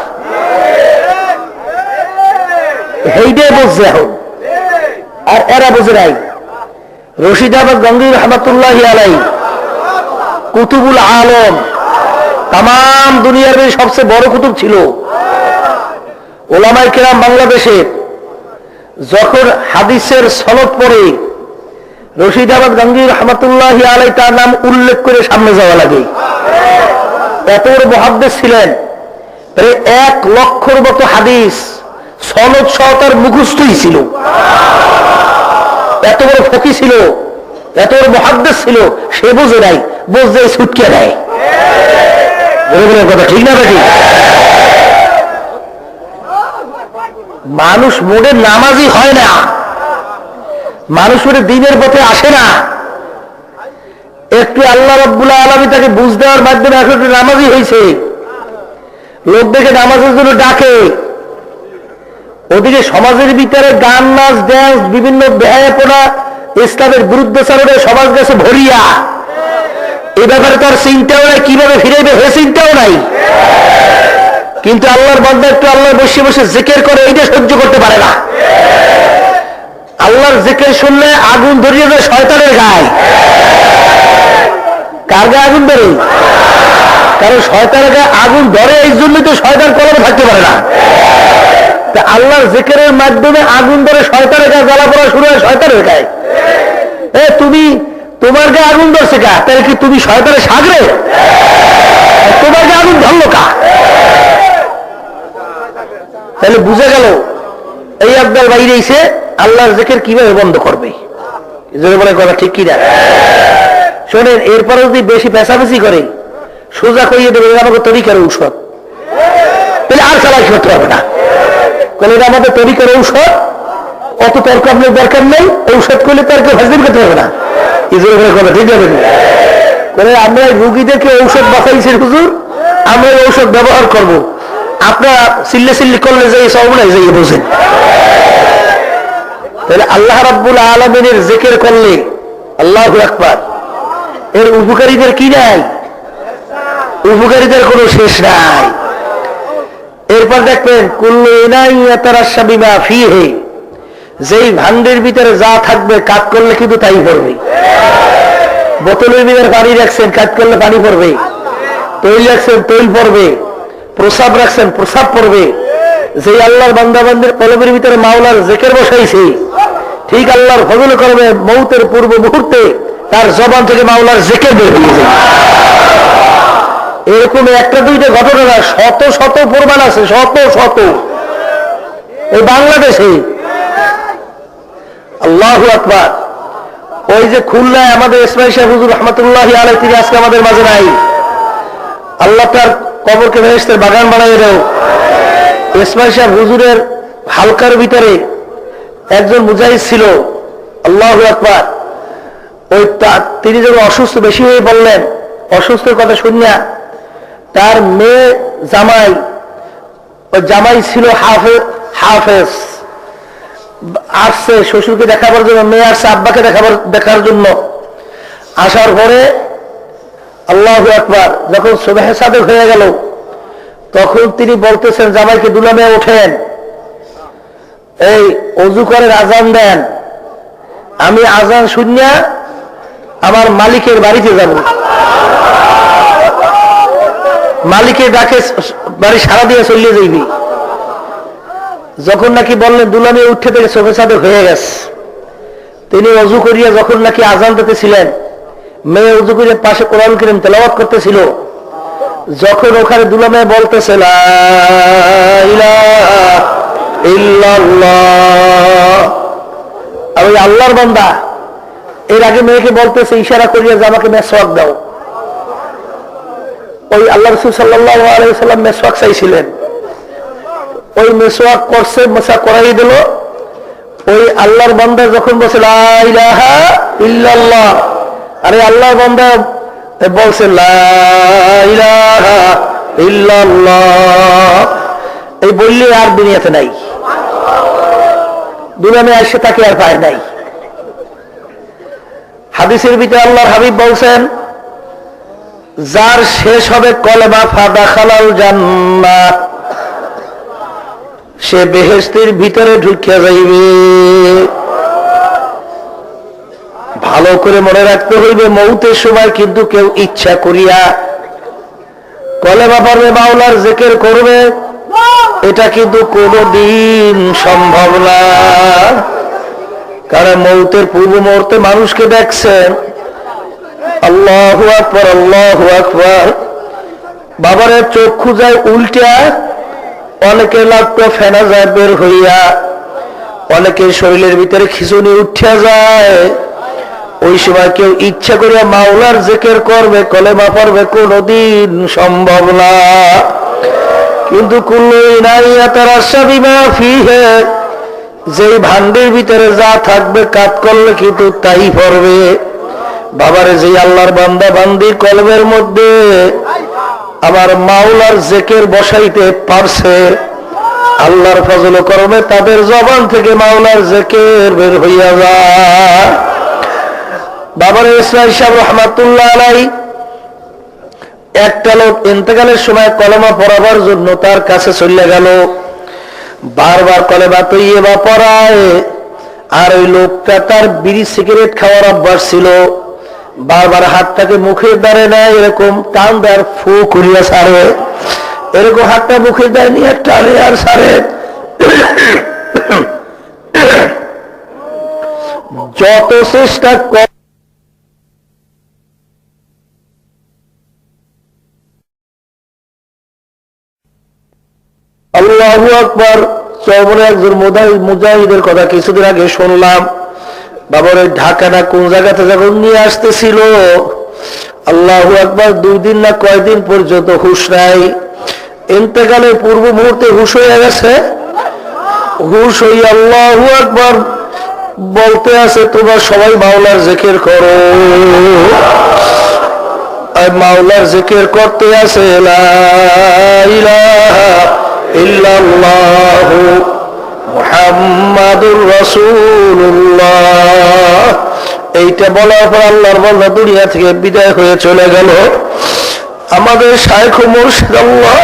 এইটাই বলছে এখন। আর এরা বোঝে নাই। রশিদ আহমদ গঙ্গী রহমতুল্লাহি আলাইহি কুতুবুল আলম, তাম দুনিয়ার সবচেয়ে বড় কুতুব ছিল। ওলামায়ে কেরাম বাংলাদেশে যখন হাদিসের সনদ পড়ে রশিদ আহমদ গঙ্গী রহমতুল্লাহি আলাইহি তার নাম উল্লেখ করে সামনে যাওয়া লাগে। এত বড় মুহাদ্দিস ছিলেন, প্রায় 1 লক্ষর মতো হাদিস সনদ সহ তার মুখস্থই ছিল। এত বড় ফকি ছিল, এত বড় মুহাদ্দিস ছিল, সে বুঝে নাই, বুঝে ছুটকে নেয়। কথা ঠিক না বেটি? মানুষ মোড়ে নামাজি হয় না, মানুষ মোড়ে দ্বীনের পথে আসে না। একটু আল্লাহ রাব্বুল আলামিন তাকে বুঝ দেওয়ার মাধ্যমে এখন নামাজি হয়েছে, লোক দেখে নামাজের জন্য ডাকে। ওদিকে সমাজের ভিতরে গান, নাচ, ড্যান্স, বিভিন্ন বেহায়াপনা, ইসলামের বিরুদ্ধাচরণে সমাজ গেছে ভরিয়া। এ ব্যাপারে তার চিন্তাও নাই, কিভাবে ফিরাইবে হে চিন্তাও নাই। কিন্তু আল্লাহর বান্দা একটু আল্লাহ বসে বসে জিকির করে, এইটা সহ্য করতে পারে না। আল্লাহর জিকির শুনলে আগুন ধরিয়ে যায় শয়তানের গায়ে। কার গায়ে আগুন ধরে? কারণ শয়তানের গায়ে আগুন ধরে, এই জন্যই তো শয়তান কলমে থাকতে পারে না। আল্লাহর জিকিরের মাধ্যমে আগুন ধরে শয়তানের গায়ে জ্বালা পড়া শুরু হয় শয়তানের গায়ে। তুমি তোমার গায়ে আগুন ধরছে কা? তাহলে কি তুমি শয়তানের সাগরে? তোমার গায়ে আগুন ধরলো কা? তাহলে বুঝে গেল এই আব্দাল বাইরে এসে আল্লাহর জিকির কিভাবে বন্ধ করবে। বলে কথা ঠিক কিনা? শোনেন, এরপরে যদি বেশি পেশাবেশি করে সোজা করিয়ে দেবে আমাকে তরিকার ঔষধ, তাহলে আর চালাই করতে হবে না। এটা আমাদের তরিকার ঔষধ, অত তর্ক আপনার দরকার নেই, ঔষধ করলে তর্ক হাজির করতে হবে না। কথা ঠিক আছে? আমরা রুগীদেরকে ঔষধ বাঁচাইছেন হুজুর, আমরা ঔষধ ব্যবহার করব, আপনারা চিল্লে চিল্লি করলে যাই সবগুলাই যাই বোঝেন। তাহলে আল্লাহ রাব্বুল আলামিনের জিকির করলে, আল্লাহু আকবার, এর উপকারীদের কি নাই? উপকারীদের কোনো শেষ নাই। এরপর দেখবেন কুল্লু ইনাইন ইয়াতারাশা বিমা ফীহি, যেই ভান্ডের ভিতরে যা থাকবে কাজ করলে কিন্তু তাই পড়বে। বোতলের ভিতরে পানি রাখছেন, কাজ করলে পানি পড়বে। তৈল রাখছেন, তৈল পড়বে। প্রসাব রাখছেন, প্রসাব পড়বে। যেই আল্লাহর বান্দাবান্দির কলবের ভিতরে মাওলার জিকির বসাইছে, ঠিক আল্লাহর ফজল করবে মৌতের পূর্ব মুহূর্তে তার জবান থেকে মাওলার জিকির বের হয়ে যায়। এরকম একটা দুইটা ঘটনা না, শত শত প্রমাণ আছে, শত শত। এই বাংলাদেশে আল্লাহু আকবার। ওই যে খুলনায় আমাদের ইসমাইল সাহেব হুজুর রহমতুল্লাহি আলাইহি, তিনি আজকে আমাদের মাঝে নাই। আল্লাহ তার কবরকে বেহেশতের বাগান বানাইয়ে দাও। ইসমাইল সাহেব হুজুরের হালকার ভিতরে একজন মুজাহিদ ছিল, আল্লাহু আকবার। ওই তিনি যখন অসুস্থ বেশি হয়ে বললেন, অসুস্থের কথা শুনিয়া তার মেয়ে জামাই, ওই জামাই ছিল হাফেজ, আসছে শ্বশুরকে দেখাবার জন্য, মেয়ে আসছে আব্বাকে দেখার জন্য। আসার পরে আল্লাহু আকবার, যখন সুবহে সাদেক হয়ে গেল, তখন তিনি বলতেছেন জামাইকে, দুলামে ওঠেন, এই ওযু করেন, আজান দেন, আমি আজান শুনিয়া আমার মালিকের বাড়িতে যাব। মালিকের ডাকে বাড়ি সারা দিয়ে চলিয়ে যাইবি। যখন নাকি বললেন দুলামে উঠে থেকে সুবহে সাদেক হয়ে গেছে, তিনি ওযু করিয়া যখন নাকি আজান দিতেছিলেন, মেয়ে ওযু করিয়া পাশে কোরআন কারীম তেলাওয়াত করতেছিল, যখন ওখানে দুলামে বলতেছে লা ইলাহা ইল্লাল্লাহ, আর ওই আল্লাহর বান্দা এর আগে মেয়েকে বলতেছে ইশারা করিয়া যে আমাকে মেসওয়াক দাও। ওই আল্লাহ রাসূল সাল্লাল্লাহু আলাইহি ওয়াসাল্লাম মেসওয়াক চাইছিলেন, ওই মেসওয়াক করছে, মেসওয়াক করাই দিল। ওই আল্লাহর বান্দা যখন বলছে লা ইলাহা ইল্লাল্লাহ, আরে আল্লাহর বান্দা বলছে লা ইলাহা ইল্লাল্লাহ, এই বললে আর দুনিয়াতে নাই, দুনিয়াতে আসে তাকে আর পায় নাই। হাদিসের ভিতরে আল্লাহর হাবিব বলছেন, যার শেষ হবে কলেমা ফাদাখালাল জান্নাত, সে বেহেশতের ভিতরে ঢুকিয়া যাইবে। ভালো করে মনে রাখতে হইবে, মৌতের সময় কিন্তু কেউ ইচ্ছা করিয়া কলেমা পড়বে, মাওলার জিকির করবে, এটা কিন্তু কোনদিন সম্ভব না। কারণ মৌতের পূর্ব মুহূর্তে মানুষকে দেখছেন, আল্লাহু আকবার, আল্লাহু আকবার। বাবারে চক্ষু যায় উল্টা, অনেকে লাগতো ফেনা যায় বের হইয়া, অনেকের শরীরের ভিতরে খিঁচুনি উঠে যায়, ওই সময় কেউ ইচ্ছা করে মাওলার জিকির করবে, কলেমা পড়বে, কোনদিন সম্ভব না। কিন্তু কুল্লু ইনাইন ইয়াতারাশা বিমা ফীহি, যেই ভান্ডের ভিতরে যা থাকবে কাজ করলে কিন্তু তাই পড়বে। বাবারে, যে আল্লাহর বান্দা বান্দি কলবের মধ্যে আমার মাওলার জিকির বসাইতে পারছে, আল্লাহর ফজল করবে তাদের জবান থেকে মাওলার জিকির বের হইয়া যায়। বাবার ইসমাইল সাহেব রহমাতুল্লাহ আলাইহি, একটা লোক ইন্তেকালের সময় কলেমা পড়াবার জন্য তার কাছে চলে গেল, বারবার কলেমা তৈয়বা পড়ায়। আর ওই লোকটা তার বিড়ি সিগারেট খাওয়ার অভ্যাস ছিল, বারবার হাতটাকে মুখের দ্বারে নেয়, এরকম টান দেয় ফু করিয়া ছাড়ে, এরকম হাতটা মুখের দ্বারে নিয়ে টানে আর ছাড়ে। যত চেষ্টা কর আল্লাহু আকবার। চৌবনে একজন মুজাহিদের কথা কিছুদিন আগে শুনলাম। বাবার ওই ঢাকা না কোন জায়গাতে যখন নিয়ে আসতেছিল, আল্লাহু আকবার 2 দিন না কয়দিন পর্যন্ত হুশ নাই। ইন্তেকালের পূর্ব মুহূর্তে হুশ হয়ে গেছে। হুশ হইয়া আল্লাহু আকবার বলতে আছে, তোমরা সবাই মাওলার জিকির করো। আর মাওলার জিকির করতে আছে, লা ইলাহা ইল্লাল্লাহু মুহাম্মাদুর রাসূলুল্লাহ। এইটা বলার পর আল্লাহর বান্দা দুনিয়া থেকে বিদায় হয়ে চলে গেল। আমাদের শাইখ মুর্শিদ আল্লাহ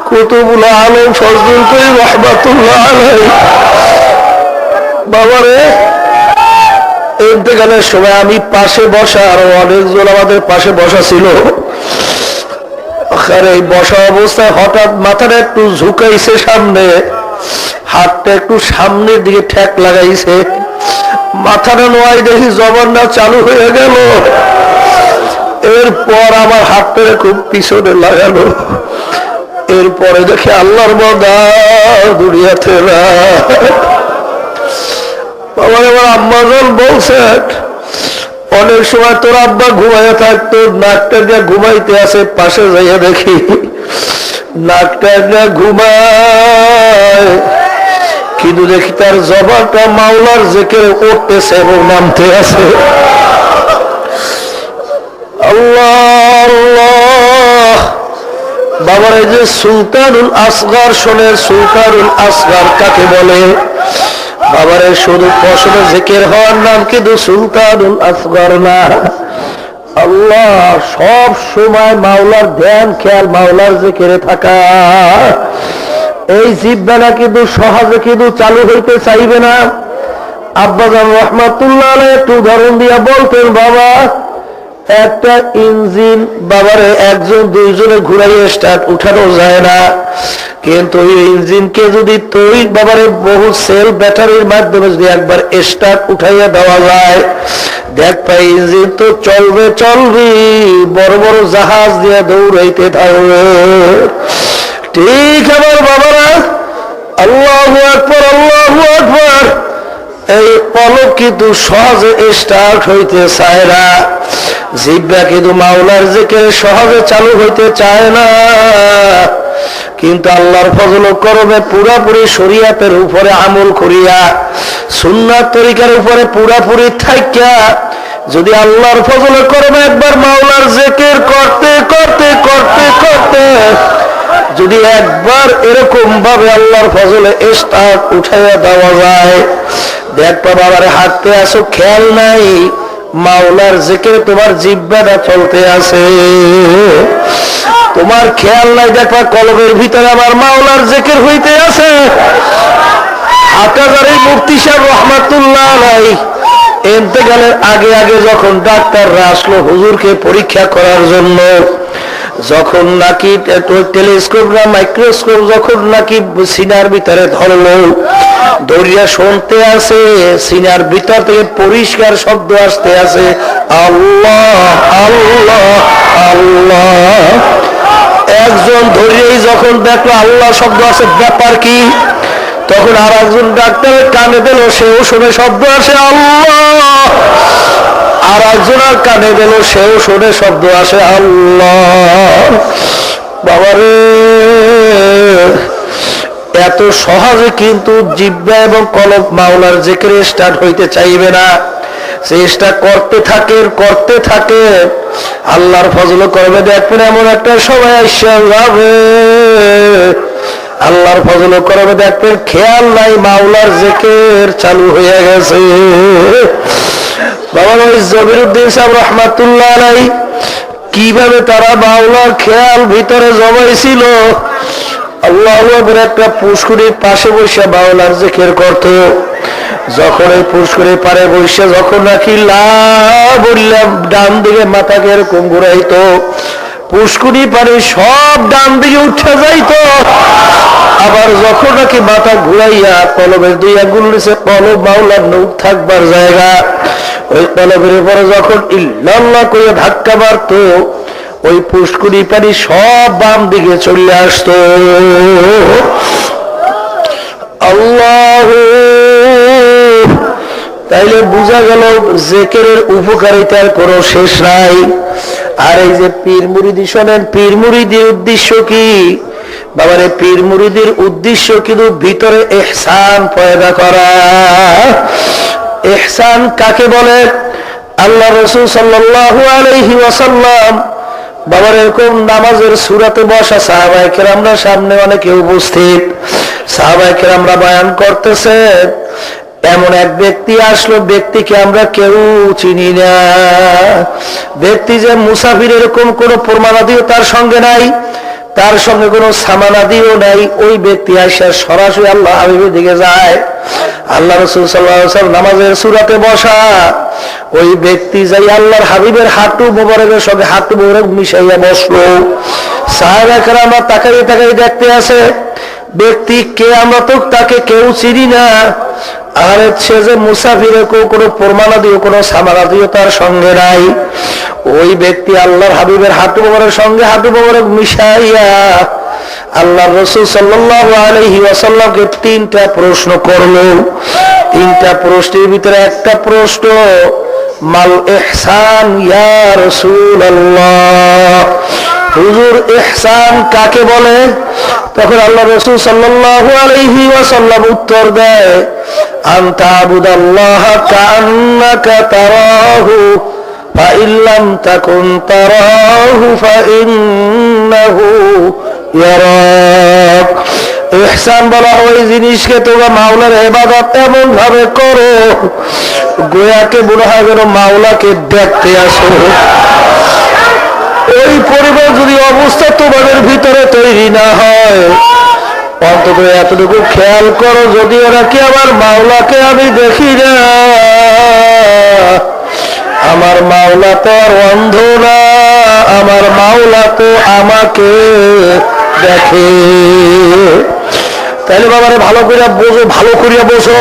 কুতুবুল আলম ফজলুল করিম রাহমাতুল্লাহ আলাইহি, বাবারে ইন্তেকালের সময় আমি পাশে বসা, আরো অনেকজন আমাদের পাশে বসা ছিল। এই বসা অবস্থায় হঠাৎ মাথাটা একটু ঝুঁকাইছে সামনে, হাতটা একটু সামনের দিকে ঠেক লাগাইছে, মাথাটা নোয়াই দেখি জবানটা চালু হয়ে গেল। এরপর আমার হাতটা খুব পিছনে লাগালো। এরপরে দেখি আল্লাহর বান্দা দুনিয়াতে না। আমার আম্মাজান বলছেন, অনেক সময় তোর আব্বা ঘুমাইয়া থাকতো, নাকটা দিয়ে ঘুমাইতে আছে, পাশে যাইয়া দেখি নাকটা দিয়ে ঘুমায়, কিন্তু দেখি তার জবানটা মাওলার জিকিরে উঠতেছে এবং নামতে আছে। আল্লাহ আল্লাহ। বাবার এই যে সুলতানুল আসগার শোনেন, সুলতানুল আসগার কাকে বলে? বাবারে শুধু পশমে জিকির হওয়ার নাম কিন্তু সুলতানুল আসগার না। আল্লাহ সব সময় মাওলার ধ্যান খেয়াল, মাওলার জিকিরে থাকা। এই জিহ্বাটা কিন্তু সহজে কিন্তু চালু হইতে চাইবে না। আব্বাজান রহমাতুল্লাহ আলাইহি একটু উদাহরণ দিয়া বলতেন, বাবা একটা ইঞ্জিন বাবারে একজন দুইজনে ঘুরাইয়ে স্টার্ট উঠানো যায় না, কিন্তু এই ইঞ্জিনকে যদি তুই বাবারে বহু সেল ব্যাটারির মাধ্যমে যদি একবার স্টার্ট উঠাইয়া দেওয়া যায়, দেখ ভাই ইঞ্জিন তো চলবে চলবে, বড় বড় জাহাজ দিয়ে দৌড়াইতে থাকবে। ঠিক আমার বাবারা, আল্লাহু আকবার আল্লাহু আকবার। এই পলক কিন্তু সহজে স্টার্ট হইতে চায় না, জিহ্বা কিন্তু মাওলার জিকির সহজে চালু হইতে চায় না। কিন্তু আল্লাহর ফজল করবে পুরাপুরি শরীয়তের উপরে আমল করিয়া, সুন্নাত তরিকার উপরে পুরাপুরি থাইকা যদি আল্লাহর ফজল করবে একবার মাওলার জিকির করতে করতে করতে করতে যদি একবার এরকম ভাবে আল্লাহর ফজলে স্টার্ট উঠাইয়া দেওয়া যায়, দেখবা বাবারে হাঁটতে আসো খেয়াল নাই, মাওলার জিকির তোমার জিহ্বাটা চলতে আছে, তোমার খেয়াল নাই, দেখবা কলবের ভিতরে আমার মাওলার জিকির হইতে আছে। হাটাজারি মুফতি সাহেব রহমাতুল্লাহ আলাইহি ইন্তেকালের আগে আগে যখন ডাক্তাররা আসলো হুজুরকে পরীক্ষা করার জন্য, যখন নাকি টেলিস্কোপ না মাইক্রোস্কোপ যখন নাকি সিনার ভিতরে ধরলো, দৌড়িয়া শুনতে আছে সিনার ভিতর থেকে পরিষ্কার শব্দ আসতে আছে, আল্লাহ আল্লাহ আল্লাহ। একজন ধরিয়েই যখন দেখলো আল্লাহ শব্দ আছে, ব্যাপার কি? তখন আর একজন ডাক্তারের কানে দিল, সেও শুনে শব্দ আসে আল্লাহ। আর একজনের কানে দিল, সেও শুনে শব্দ আসে আল্লাহ। বাবারে, এত সহজে কিন্তু জিহ্বা এবং কলব মাওলার জিকিরে স্টার্ট হইতে চাইবে না। চেষ্টা করতে থাকে, আল্লাহর ফজল করবে। দেখবেন এমন একটা সময় আসে যাবে, আল্লাহর ফজল করবে, দেখবেন খেয়াল নাই মাওলার জিকির চালু হয়ে গেছে। বাবা ওই জবিরউদ্দিন সাহেব রহমাতুল্লাহ আলাইহি কিভাবে তারা মাওলার খেয়াল ভিতরে জমাইছিল। আল্লাহু আকবার, একটা পুষ্করির পাশে বসে মাওলার জিকির করত। যখন এই পুষ্করির পারে বসে যখন নাকি লা বললাম ডান দিকে মাথাকে এরকম ঘুরাইতো, পুষ্করি পারে সব ডান দিকে উঠে যাইতো। আবার যখন নাকি মাথা ঘুরাইয়া কলবের দুই আঙ্গুল নিচে কলব মাওলার নূর থাকবার জায়গা, ওই কলবের উপরে যখন ইল্লাল্লাহ করে ধাক্কা মারতো, ওই পুষ্করি পানি সব বাম দিকে চলে আসতো। আল্লাহ, তাইলে বোঝা গেল জিকিরের উপকারিতার কোনো শেষ নাই। আর এই যে পীর মুরিদি, শোনেন, পীর মুরিদির উদ্দেশ্য কি? বাবারে, পীর মুরিদির উদ্দেশ্য কিন্তু ভিতরে ইহসান পয়দা করা। ইহসান কাকে বলে? আল্লাহ রাসূল সাল্লাল্লাহু আলাইহি ওয়াসাল্লাম বাবার এরকম নামাজের সূরাতে বসা সাহাবায়ে কেরামরা সামনে অনেকে উপস্থিত, সাহাবায়ে কেরামরা বয়ান করতেছে। এমন এক ব্যক্তি আসলো, ব্যক্তিকে আমরা কেউ চিনি না। ব্যক্তি যে মুসাফির এরকম কোন প্রমাণাদিও তার সঙ্গে নাই, তার সঙ্গে কোনো সামানাদিও নাই। ওই ব্যক্তি আসে সরাসরি আল্লাহ হাবিবের দিকে যায়। আল্লাহ রাসূল সাল্লাল্লাহু আলাইহি ওয়াসাল্লাম নামাজের সূরাতে বসা, ওই ব্যক্তি যাই আল্লাহর হাবিবের হাঁটু মোবারকের সঙ্গে হাঁটু মোবারক মিশাইয়া বসলো। সাহাবায়ে কেরামরা তাকাই দেখতে আছে, ব্যক্তি কে, আমরা তো তাকে কেউ চিনি না। আর সে যে মুসাফিরের কোনো প্রমাণাদিও কোনো সামানাদিও তার সঙ্গে নাই। ওই ব্যক্তি আল্লাহর হাবিবের হাঁটু মোবারকের সঙ্গে হাঁটু মোবারক মিশাইয়া আল্লাহর রাসূল সাল্লাল্লাহু আলাইহি ওয়াসাল্লামকে তিনটা প্রশ্ন করলো। তিনটা প্রশ্নের ভিতরে একটা প্রশ্ন, মাল ইহসান ইয়া রাসূলুল্লাহ, হুজুর ইহসান কাকে বলে? তখন আল্লাহ রাসূল সাল্লাল্লাহু আলাইহি ওয়াসাল্লাম উত্তর দেয়, আনতা আবুদাল্লাহা কাআন্নাকা তারাহু ফাইন লাম তাকুন তারাহু ফাইন্নাহু ইয়ারাক। ইহসান বলা ওই জিনিসকে তোমরা মাওলার ইবাদত এমন ভাবে করো গোয়াকে মনে হয় যেন মাওলাকে দেখতে আসো। ওই পরিবার যদি অবস্থা তোমাদের ভিতরে তৈরি না হয়, অন্তত এতটুকু খেয়াল করো, যদি ওরা কি আমার মাওলাকে আমি দেখি না, আমার মাওলা তো আর অন্ধ না, আমার মাওলা তো আমাকে দেখে। তাহলে বাবারে ভালো করিয়া বোঝো,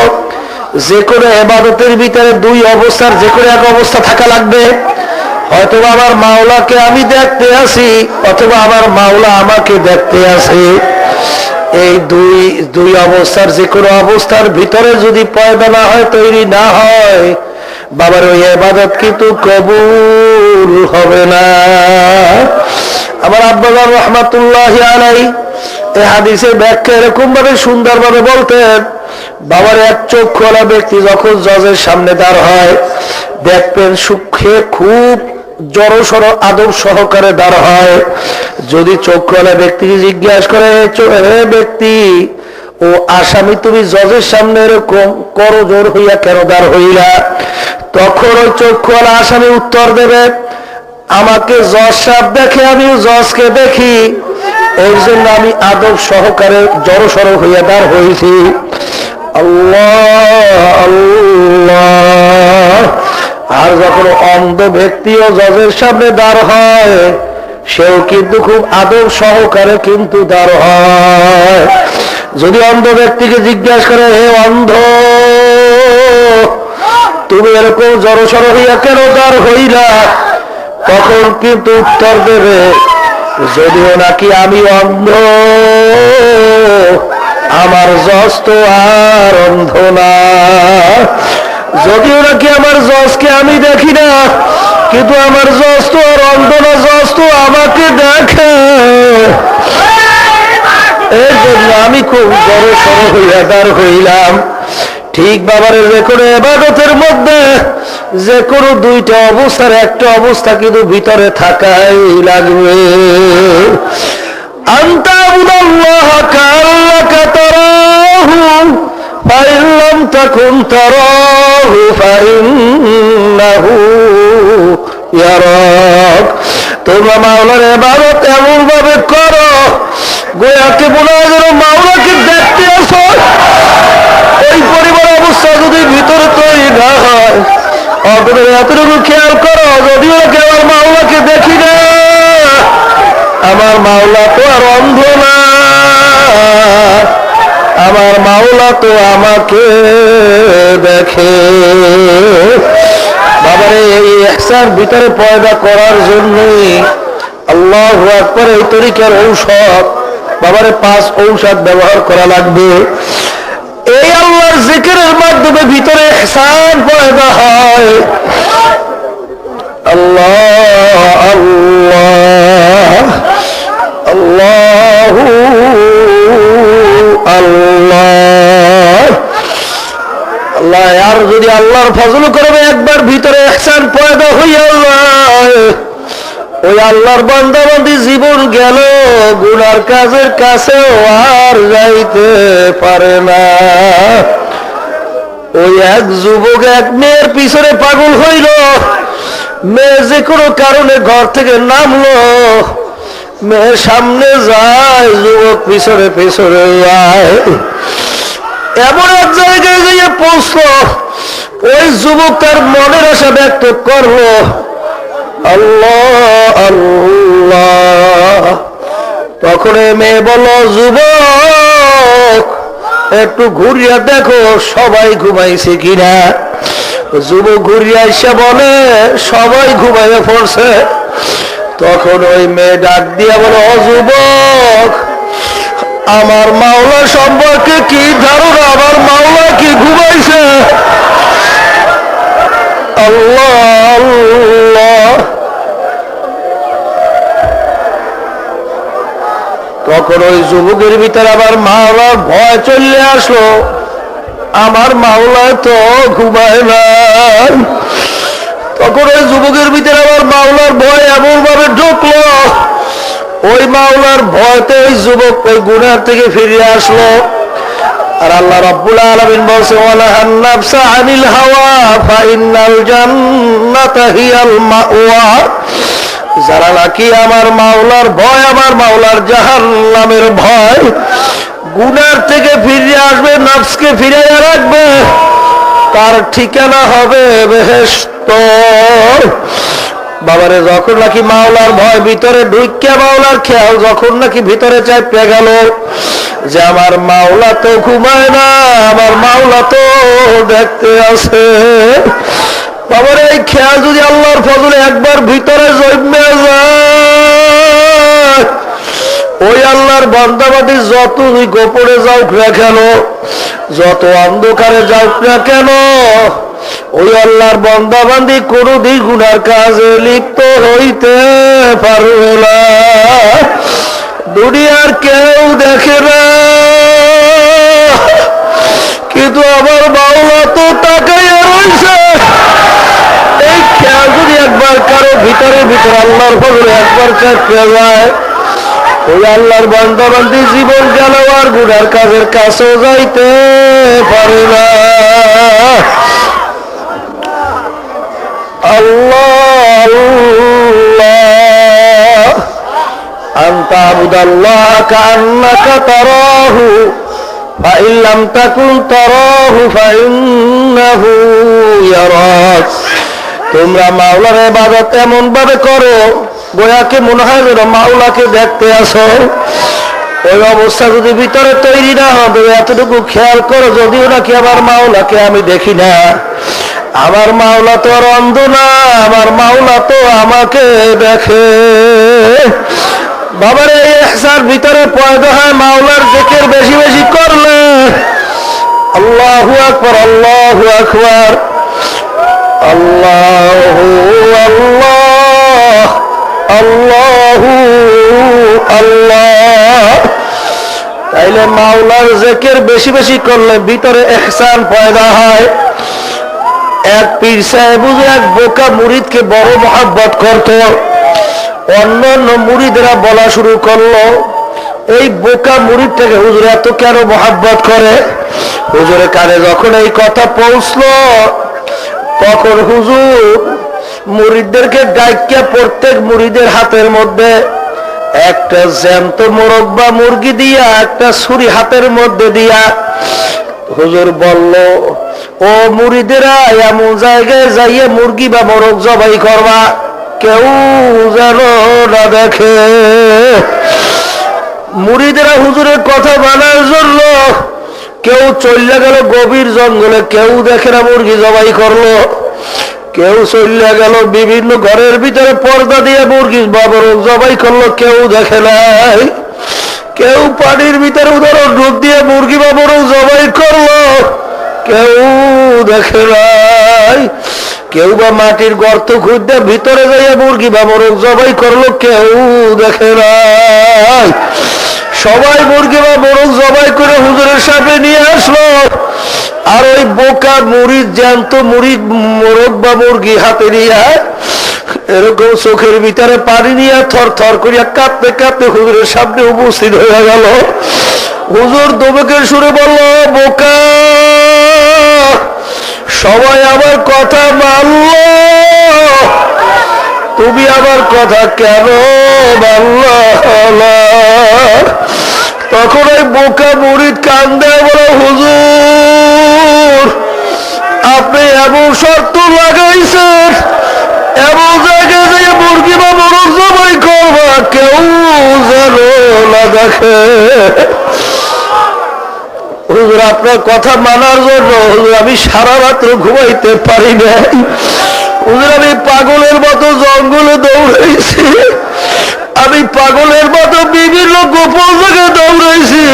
যে কোনো ইবাদতের ভিতরে দুই অবস্থার যে কোনো এক অবস্থা থাকা লাগবে। হয়তো আমার মাওলাকে আমি দেখতে আসি, অথবা আমার মাওলা আমাকে দেখতে আসে। এই দুই অবস্থার যে কোনো অবস্থার ভিতরে যদি পয়দা না হয়, তৈরি না হয়, বাবার ওই ইবাদত কিন্তু কবুল হবে না। আমার আব্বা রহমাতুল্লাহি আলাইহি এই হাদিসের ব্যাখ্যা এরকম ভাবে সুন্দরভাবে বলতেন, বাবার এক চক্ষুওয়ালা ব্যক্তি যখন জজের সামনে দাঁড় হয়, দেখবেন সুখে খুব জড়সড় আদব সহকারে দাঁড় হয়। যদি চক্ষুওয়ালা ব্যক্তিকে জিজ্ঞাসা করে, হে ব্যক্তি, ও আসামি, তুমি জজের সামনে এরকম করজোড় হইয়া কেন দাঁড় হইলা? তখন ওই চক্ষুওয়ালা আসামি উত্তর দেবে, আমাকে জজ সাহেব দেখে, আমিও জজকে দেখি, এই জন্য আমি আদব সহকারে জড়সড় হইয়া দাঁড় হয়েছি। আল্লাহ আল্লাহ। আর যখন অন্ধ ব্যক্তিও জজের সামনে দাঁড় হয়, সেও কিন্তু খুব আদব সহকারে কিন্তু দাঁড় হয়। যদি অন্ধ ব্যক্তিকে জিজ্ঞাসা করে, হে অন্ধ, তুমি এরকম জড়সড় হইয়া কেন দাঁড় হইলা? তখন কিন্তু উত্তর দেবে, যদিও নাকি আমি অন্ধ, আমার জজ তো আর অন্ধ না। যদিও নাকি আমার জজকে আমি দেখি না, কিন্তু আমার জজ তো আর অন্ধ না, জজ তো আমাকে দেখে। এর জন্য আমি খুব বড় সড় হইয়া দাঁড় হইলাম। ঠিক বাবারে, যে কোনো ইবাদতের মধ্যে যে কোনো দুইটা অবস্থার একটা অবস্থা কিন্তু ভিতরে থাকাই লাগবে। আনতা আবুদাল্লাহ কাল্লাকা তারাহু ফাইন লাম তাকুন তারাহু ফাইন্নাহু ইয়ারাক। তোমরা মাওলার ইবাদত এমন ভাবে করো গোয়াকে মনে হয় যেন মাওলাকে দেখতে আসো। ওই পরিবার অবস্থা যদি ভিতরে তৈরি না হয়, অন্তত এতটুকু খেয়াল করো, যদিও আমার মাওলাকে দেখি না, আমার মাওলা তো আর অন্ধ না, আমার মাওলা তো আমাকে দেখে। বাবারে, এই ইহসান ভিতরে পয়দা করার জন্যই আল্লাহু আকবার এই তরিকার ঔষধ, বাবারে 5 ঔষধ ব্যবহার করা লাগবে। এই আল্লাহর জিকিরের মাধ্যমে ভিতরে ইহসান পয়দা হয়। আল্লাহ আল্লাহ আল্লাহু আল্লাহ আল্লাহ। আর যদি আল্লাহর ফজল করবে একবার ভিতরে ইহসান পয়দা হইয়া যায়, ওই আল্লাহর বান্দাবান্দি জীবন গেল গুনার কাজের কাছেও আর যাইতে পারে না। ওই এক যুবক এক মেয়ের পিছনে পাগল হইল, মেয়ে যে কোনো কারণে ঘর থেকে নামলো, মেয়ের সামনে যায়, যুবক পিছনে পিছনে যায়। এমন এক জায়গায় গিয়ে পৌঁছলো, ওই যুবক তার মনের আশা ব্যক্ত করলো, আল্লাহ আল্লাহ। তখন মেয়ে বলল, যুবক একটু ঘুরিয়া দেখো সবাই ঘুমাইছে কিনা। যুবক ঘুরিয়া এসে বলে, সবাই ঘুমাইয়া পড়ছে। তখন ওই মেয়ে ডাক দিয়া বলে, ও যুবক, আমার মাওলা সম্পর্কে কি ধারণা? আমার মাওলা কি ঘুমাইছে? আল্লাহ আল্লাহ। তখন ওই যুবকের ভিতরে আবার মাওলার ভয় চলে আসলো, আমার মাওলা তো ঘুমায় না। তখন ওই যুবকের ভিতরে আবার মাওলার ভয় এমন ভাবে ঢুকলো, ওই মাওলার ভয়তে ওই যুবক ওই গুনাহ থেকে ফিরে আসলো। আর আল্লাহ রাব্বুল আলামিন বলছে, ওয়ালাহান নাফসা আনিল হাওয়া ফাইন্নাল জান্নাতা হিয়াল মাওয়া। যারা নাকি আমার মাওলার ভয়, আমার মাওলার জাহান্নামের ভয়, গুনার থেকে ফিরে আসবে, নফসকে ফিরিয়ে রাখবে, তার ঠিকানা হবে বেহেশত। বাবারে, যখন নাকি মাওলার ভয় ভিতরে ঢুকিয়া মাওলার খেয়াল যখন নাকি ভিতরে চাইপে গেল যে আমার মাওলা তো ঘুমায় না, আমার মাওলা তো দেখতে আছে, বাবারে এই খেয়াল যদি আল্লাহর ফজলে একবার ভিতরে জন্মে যায়, ওই আল্লাহর বান্দাবাদী যত গোপনে যাওক না কেন, যত অন্ধকারে যাওক না কেন, ওই আল্লাহর বান্দাবান্দি কোনদিন গুনার কাজে লিপ্ত হইতে পারবে না। দুনিয়ার কেউ দেখে না, কিন্তু আমার মাওলা তো তাকাইয়া রইছে। এই খেয়াল যদি একবার কারো ভিতরে ভিতরে আল্লাহর ফজলে একবার চাপিয়ে যায়, ওই আল্লাহর বান্দাবান্দি জীবন গেল আর গুনার কাজের কাছেও যাইতে পারে না। আল্লাহ আল্লাহ। আনতা আবুদাল্লাহ কান্নাকা তারাহু ফাইন লাম তাকুন তারাহু ফাইন্নাহু ইয়ারাক। তোমরা মাওলার ইবাদত এমন ভাবে করো গোয়াকে মনে হয় যেন মাওলাকে দেখতে আসো। ওই অবস্থা যদি ভিতরে তৈরি না হবে, এতটুকু খেয়াল করো, যদিও নাকি আমার মাওলাকে আমি দেখি না, আমার মাওলা তো আর অন্ধ না, আমার মাওলা তো আমাকে দেখে। বাবার এই ইহসান ভিতরে পয়দা হয় মাওলার জিকির বেশি বেশি করলে। আল্লাহু আকবার, আল্লাহু আকবার, আল্লাহু আল্লাহ, আল্লাহু আল্লাহ। তাইলে মাওলার জিকির বেশি বেশি করলে ভিতরে ইহসান পয়দা হয়। এক পীর সাহেব এক বোকা মুরিদকে বড় মহব্বত করত। অন্যান্য মুরিদরা বলা শুরু করলো, এই বোকা মুরিদটাকে হুজুর এত কেন মহব্বত করে? হুজুরের কানে যখন এই কথা পৌঁছলো, তখন হুজুর মুরিদদেরকে ডাইকা প্রত্যেক মুরিদের হাতের মধ্যে একটা জ্যান্ত মোরগ বা মুরগি দিয়া, একটা ছুরি হাতের মধ্যে দিয়া হুজুর বলল, ও মুরিদেরা, এমন জায়গায় যাইয়ে মুরগি বা মোরগ জবাই করবা, কেউ যেন না দেখে। মুরিদেরা হুজুরের কথা মানার জন্য কেউ চলে গেল গভীর জঙ্গলে, কেউ দেখে না মুরগি জবাই করলো। কেউ চলে গেল বিভিন্ন ঘরের ভিতরে পর্দা দিয়ে মুরগি বা মোরগ জবাই করলো, কেউ দেখে নাই। কেউ পানির ভিতরে উদাহরণ ডুব দিয়ে মুরগি বা মোরগ জবাই করলো, কেউ দেখে নাই। কেউ বা মাটির গর্ত খুঁজতে ভিতরে যাইয়া মুরগি বা মোরগ জবাই করলো, কেউ দেখে নাই। সবাই মুরগি বা মোরগ জবাই করে হুজুরের সামনে নিয়ে আসলো। আর ওই বোকা মুরিদ জ্যান্ত মুরিদ মোরগ বা মুরগি হাতে নিয়ে এরকম চোখের ভিতরে পানি নিয়ে থর থর করিয়া কাঁপতে কাঁপতে হুজুরের সামনে উপস্থিত হয়ে গেল। হুজুর দমকের সুরে বলল, বোকা, সবাই আমার কথা মানল, তুমি আমার কথা কেন মানল না? তখন ওই বোকা মুরিদ কান্দে বলে, হুজুর, আপনি এমন শর্ত লাগাইছেন, এমন জায়গায় যে মুরগি বা মোরগ জবাই করবা, কেউ যেন না দেখে। হুজুর, আপনার কথা মানার জন্য হুজুর আমি সারা রাত্র ঘুমাইতে পারি নাই। হুজুর, আমি পাগলের মতো জঙ্গলে দৌড়াইছি, আমি পাগলের মতো বিভিন্ন গোপন জায়গায় দৌড়াইছি।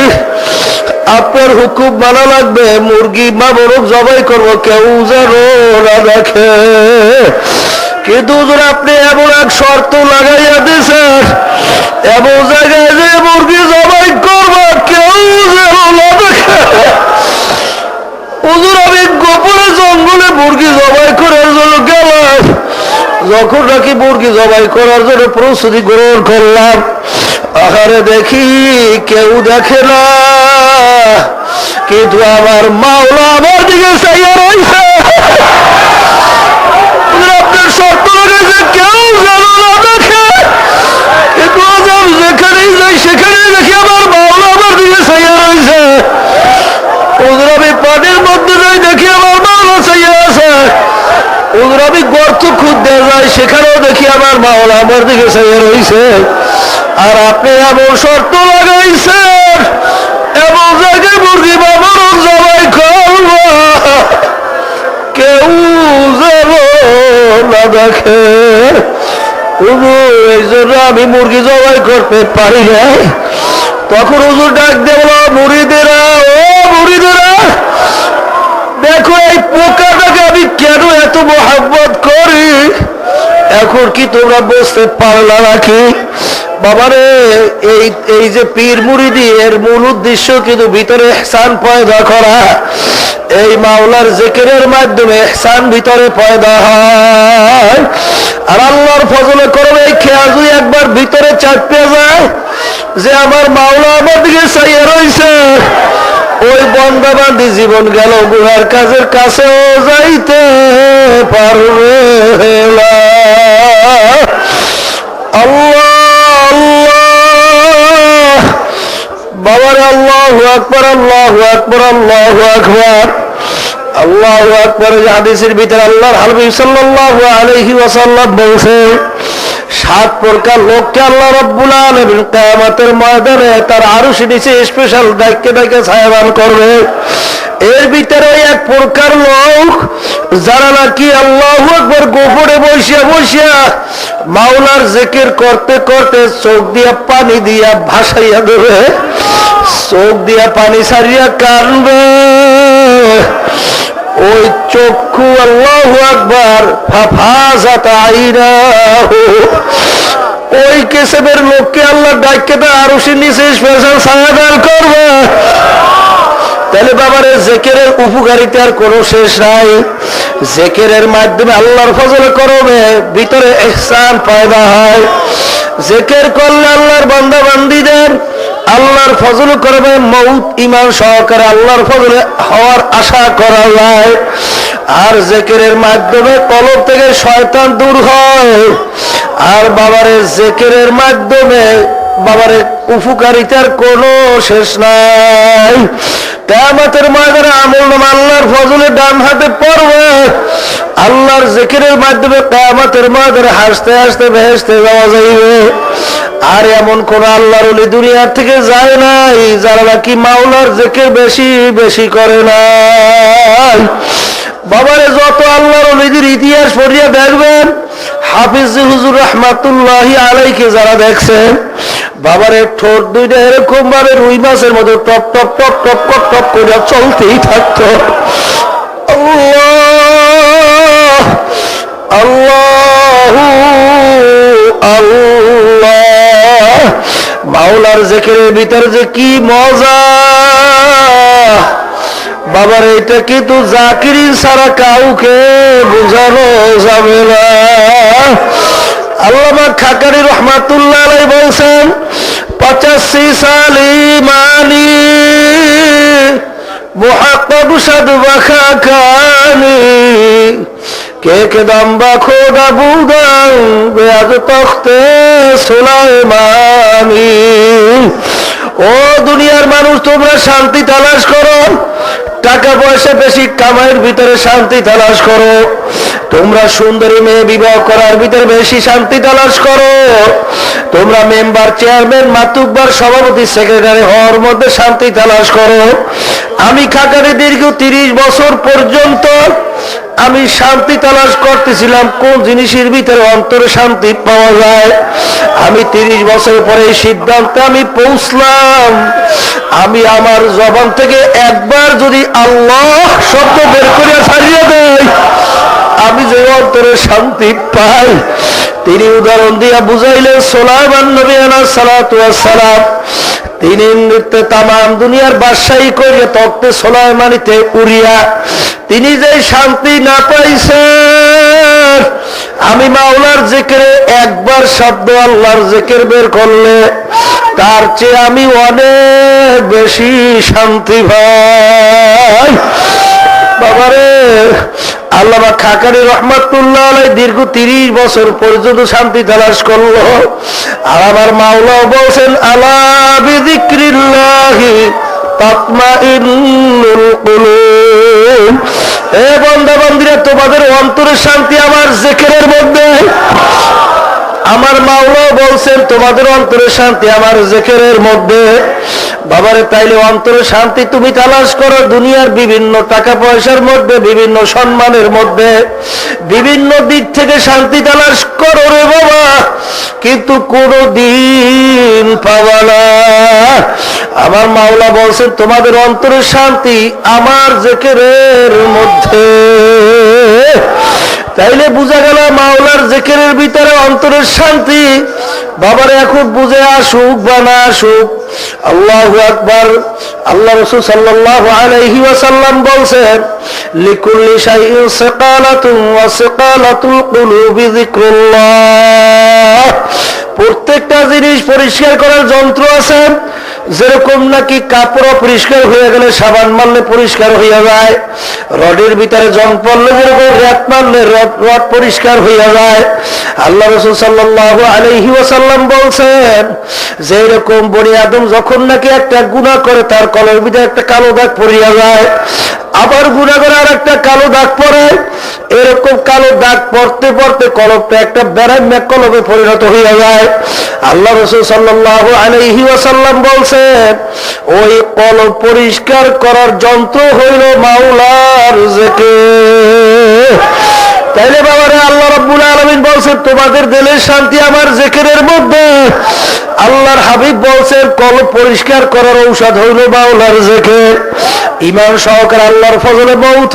আপনার হুকুম মানা লাগবে, মুরগি বা মোরগ জবাই করবো, কেউ যেন না দেখে। কিন্তু হুজুর, আপনি এমন এক শর্ত লাগাইয়া দিয়েছেন, এমন জায়গায় যে মুরগি জবাই করবো, কেউ যেন না দেখে। হুজুর, আমি গোপনে জঙ্গলে মুরগি জবাই করার জন্য গেলাম। যখন নাকি মুরগি জবাই করার জন্য প্রস্তুতি গ্রহণ করলাম, আহারে দেখি কেউ দেখে না, কিন্তু আমার মাওলা আমার দিকে চাইয়া রয়েছে। আপনার শর্ত লাগাইছে, কেউ যেন না দেখে, কিন্তু যেখানেই যাই সেখানেই দেখি আমার মাওলা আমার দিকে চাইয়া রয়েছে। হুজুর, আমি পানির মধ্যে যাই, দেখি আমার মাওলা চাইয়া আছে। হুজুর, আমি গর্ত খুঁজতে যাই, সেখানেও দেখি আমার মাওলা আমার দিকে চাইয়া রয়েছে। আর আপনি এমন শর্ত লাগাইছেন, এমন জায়গায় মুরগি বা মোরগ জবাই করব, কেউ যেন না দেখে। হুজুর, এই জন্য আমি মুরগি জবাই করতে পারি নাই। তখন হুজুর ডাক দিয়ে বলো, মুরিদেরা, ও মুরিদেরা, দেখো এই পোকাটাকে আমি কেন এত মহব্বত করি, এখন কি তোমরা বুঝতে পারলা নাকি? বাবারে, এই যে পীর মুরিদি, এর মূল উদ্দেশ্য কিন্তু ভিতরে ইহসান পয়দা করা। এই মাওলার জিকিরের মাধ্যমে ইহসান ভিতরে পয়দা হয়। আর আল্লাহর ফজলে করবে এই খেয়াল যদি একবার ভিতরে চাপতে যায় যে আমার মাওলা আমার দিকে চাইয়া রয়েছে, ওই বন্দাবান্দি জীবন গেল গুহার কাজের কাছেও যাইতে পারবে না। আল্লাহ আল্লাহ, বাবার আল্লাহু আকবার, আল্লাহু আকবার, আল্লাহু আকবার, আল্লাহু আকবার। হাদিসের ভিতরে আল্লাহর হাবিব সাল্লাল্লাহু আলাইহি ওয়াসাল্লাম বলেছেন, 7 প্রকার লোককে আল্লাহ রাব্বুল আলামিন কিয়ামতের ময়দানে তার আরশের নিচে স্পেশাল ডাইকে ডাইকে ছায়াদান করবে। এর ভিতরে এক প্রকার লোক যারা নাকি আল্লাহু আকবার গোপনে বসিয়া বসিয়া মাওলার জিকির করতে করতে চোখ দিয়া পানি দিয়া ভাসাইয়া দেবে, চোখ দিয়া পানি ছাড়িয়া কানবে। ওই চক্ষু আল্লাহু আকবার ফাফাজাত আইনাহু, ওই কেসবের লোককে আল্লাহ ডাইকে দা আরশের নিচে স্পেশাল ছায়া করবে। তাহলে বাবারে জিকিরের উপকারিতার কোনো শেষ নাই। জিকিরের মাধ্যমে আল্লাহর ফজলে করবে ভিতরে ইহসান পয়দা হয়। জিকির করলে আল্লাহর বান্দা বান্দীদের আল্লাহর ফজল করবে, মউত ঈমান সহকারে আল্লাহর ফজলে হওয়ার আশা করা যায়। আর জিকিরের মাধ্যমে কলব থেকে শয়তান দূর হয়। আর বাবারে জিকিরের মাধ্যমে বাবারে উপকারিতার কোনো শেষ নাই। কিয়ামতের ময়দানে আমলনামা আল্লাহর ফজলে ডান হাতে পড়বে। আল্লাহর জিকিরের মাধ্যমে কিয়ামতের ময়দানে হাসতে হাসতে বেহেশতে যাওয়া যাইবে। আর এমন কোন আল্লাহর ওলি দুনিয়ার থেকে যায় নাই যারা নাকি মাওলার জিকির বেশি বেশি করে নাই। বাবারে যত আল্লাহর ওলিদের ইতিহাস পড়িয়া দেখবেন, হাফিজ হুজুর রহমাতুল্লাহি আলাইহি যারা দেখছেন, বাবারে ঠোঁট দুইটা এরকম ভাবে রুই মাছের মতো top top top top top top করে চলতেই থাকতো। আল্লাহ আল্লাহু আল্লাহ, মাওলার জিকিরের ভিতরে যে কি মজা বাবার, এটা কিন্তু জাকিরিন ছাড়া কাউকে বোঝানো যাবে না। আল্লামা খাকারি রহমাতুল্লাহ আলাইহি বলছেন, 85 সাল ইমানি মুহাক্কাক সাদবা খাকানি কে কে দাম্বা খোদা বুদাং বেয়াজ তখতে সুলাইমানি। ও দুনিয়ার মানুষ, তোমরা শান্তি তালাশ করো, টাকা পয়সা বেশি কামাইয়ের ভিতরে শান্তি তালাশ করো, তোমরা সুন্দরী মেয়ে বিবাহ করার ভিতরে বেশি শান্তি তালাশ করো, তোমরা মেম্বার চেয়ারম্যান মাতুব্বার সভাপতি সেক্রেটারি হওয়ার মধ্যে শান্তি তালাশ করো। আমি খাকারে দীর্ঘ 30 বছর পর্যন্ত আমি শান্তি তালাশ করতেছিলাম কোন জিনিসের ভিতরে অন্তরে শান্তি পাওয়া যায়। আমি 30 বছর পরে এই সিদ্ধান্তে আমি পৌঁছলাম, আমি আমার জবান থেকে একবার যদি আল্লাহ শব্দ বের করে ছাড়িয়ে দেয়, আমি যে অন্তরে শান্তি পাই। তিনি উদাহরণ দিয়া বুঝাইলেন, সুলাইমান নবী আলাইহিস সালাতু ওয়াস সালাম তিনি নৃত্যে তাম দুনিয়ার বাদশাহী করিয়া তখতে সুলাইমানিতে উড়িয়া তিনি যে শান্তি না পাইছেন, আমি মাওলার জিকিরে একবার শব্দ আল্লাহর জিকির বের করলে তার চেয়ে আমি অনেক বেশি শান্তি পাই। বাবারে, আল্লামা খাকারি রহমাতুল্লাহ আলাইহি দীর্ঘ 30 বছর পর্যন্ত শান্তি তালাশ করলো। আর আমার মাওলাও বলছেন, আলা বিযিকরিল্লাহি তাতমাইন্নুল কুলুব। এ বান্দা বান্দীরা, তোমাদের অন্তরের শান্তি আমার জিকিরের মধ্যে। আমার মাওলাও বলছেন, তোমাদের অন্তরের শান্তি আমার জিকিরের মধ্যে। বাবারে, তাইলে অন্তরের শান্তি তুমি তালাশ করো দুনিয়ার বিভিন্ন টাকা পয়সার মধ্যে, বিভিন্ন সম্মানের মধ্যে, বিভিন্ন দিক থেকে শান্তি তালাশ করো রে বাবা, কিন্তু কোনদিন পাবা না। আমার মাওলা বলছেন, তোমাদের অন্তরের শান্তি আমার জিকিরের মধ্যে। তাইলে বুঝা গেল মাওলার জিকিরের ভিতরে অন্তরের শান্তি। বাবারে, এখন বুঝে আসুক বা না আসুক, আল্লাহু আকবার। আল্লাহ রাসূল সাল্লাল্লাহু আলাইহি ওয়াসাল্লাম বলছেন, লিকুল্লি শাইইন সিকালাতুন ওয়া সিকালাতুল কুলুবি যিকরুল্লাহ। প্রত্যেকটা জিনিস পরিষ্কার করার যন্ত্র আছে। যেরকম নাকি কাপড় পরিষ্কার হয়ে গেলে সাবান মারলে পরিষ্কার হইয়া যায়, রডের ভিতরে জং পড়লে যেরকম রেত মারলে রড পরিষ্কার হইয়া যায়। আল্লাহ রাসূল সাল্লাল্লাহু আলাইহি ওয়াসাল্লাম বলছেন, যে এরকম বনি আদম যখন নাকি একটা গুনাহ করে তার কলবের ভিতরে একটা কালো দাগ পড়িয়া যায়, আবার গুনাহ করে আর একটা কালো দাগ পড়ে, এরকম কালো দাগ পড়তে পড়তে কলবটা একটা বেড়াইমা কলবে পরিণত হইয়া যায়। আল্লাহ রাসূল সাল্লাল্লাহু আলাইহি ওয়াসাল্লাম বলছেন, ওই কলব পরিষ্কার করার যন্ত্র হইল মাওলার জিকির। তাইলে বাবারে, আল্লাহ রাব্বুল আলামিন আলামিন বলছেন তোমাদের দিলের শান্তি আমার জিকিরের মধ্যে। আল্লাহর হাবিব বলছেন কলব পরিষ্কার করার ঔষধ হইল মাওলার জিকির। ঈমান সহকারে আল্লাহর ফজলে মউত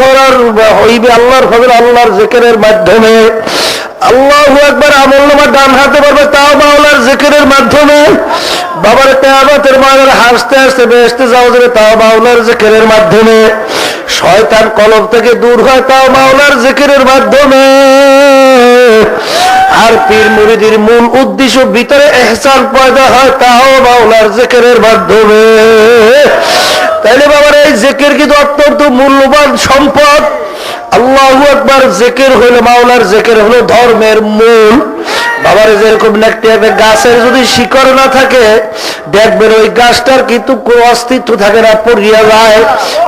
হইবে আল্লাহর ফজলে আল্লাহর জিকিরের মাধ্যমে। আল্লাহু আকবার। আমলনামা ডান হাতে পারবে তাও মাওলার জিকিরের মাধ্যমে। বাবার কিয়ামতের ময়দানে হাসতে হাসতে বেহেশতে যাওয়া যাবে তাও মাওলার জিকিরের মাধ্যমে। শয়তান কলব থেকে দূর হয় তাও মাওলার জিকিরের মাধ্যমে। আর পীর মুরিদির মূল উদ্দেশ্য ভিতরে ইহসান পয়দা হয় তাও মাওলার জিকিরের মাধ্যমে। তাইলে বাবার এই জিকির কিন্তু অত্যন্ত মূল্যবান সম্পদ। আল্লাহু আকবার। জিকির হইল মাওলার জিকির হলো ধর্মের মূল। বাবার যেরকম একটা গাছের যদি শিকড় না থাকে দেখবেন ওই গাছটার কিন্তু কোনো অস্তিত্ব থাকে না, পড়িয়া যায়।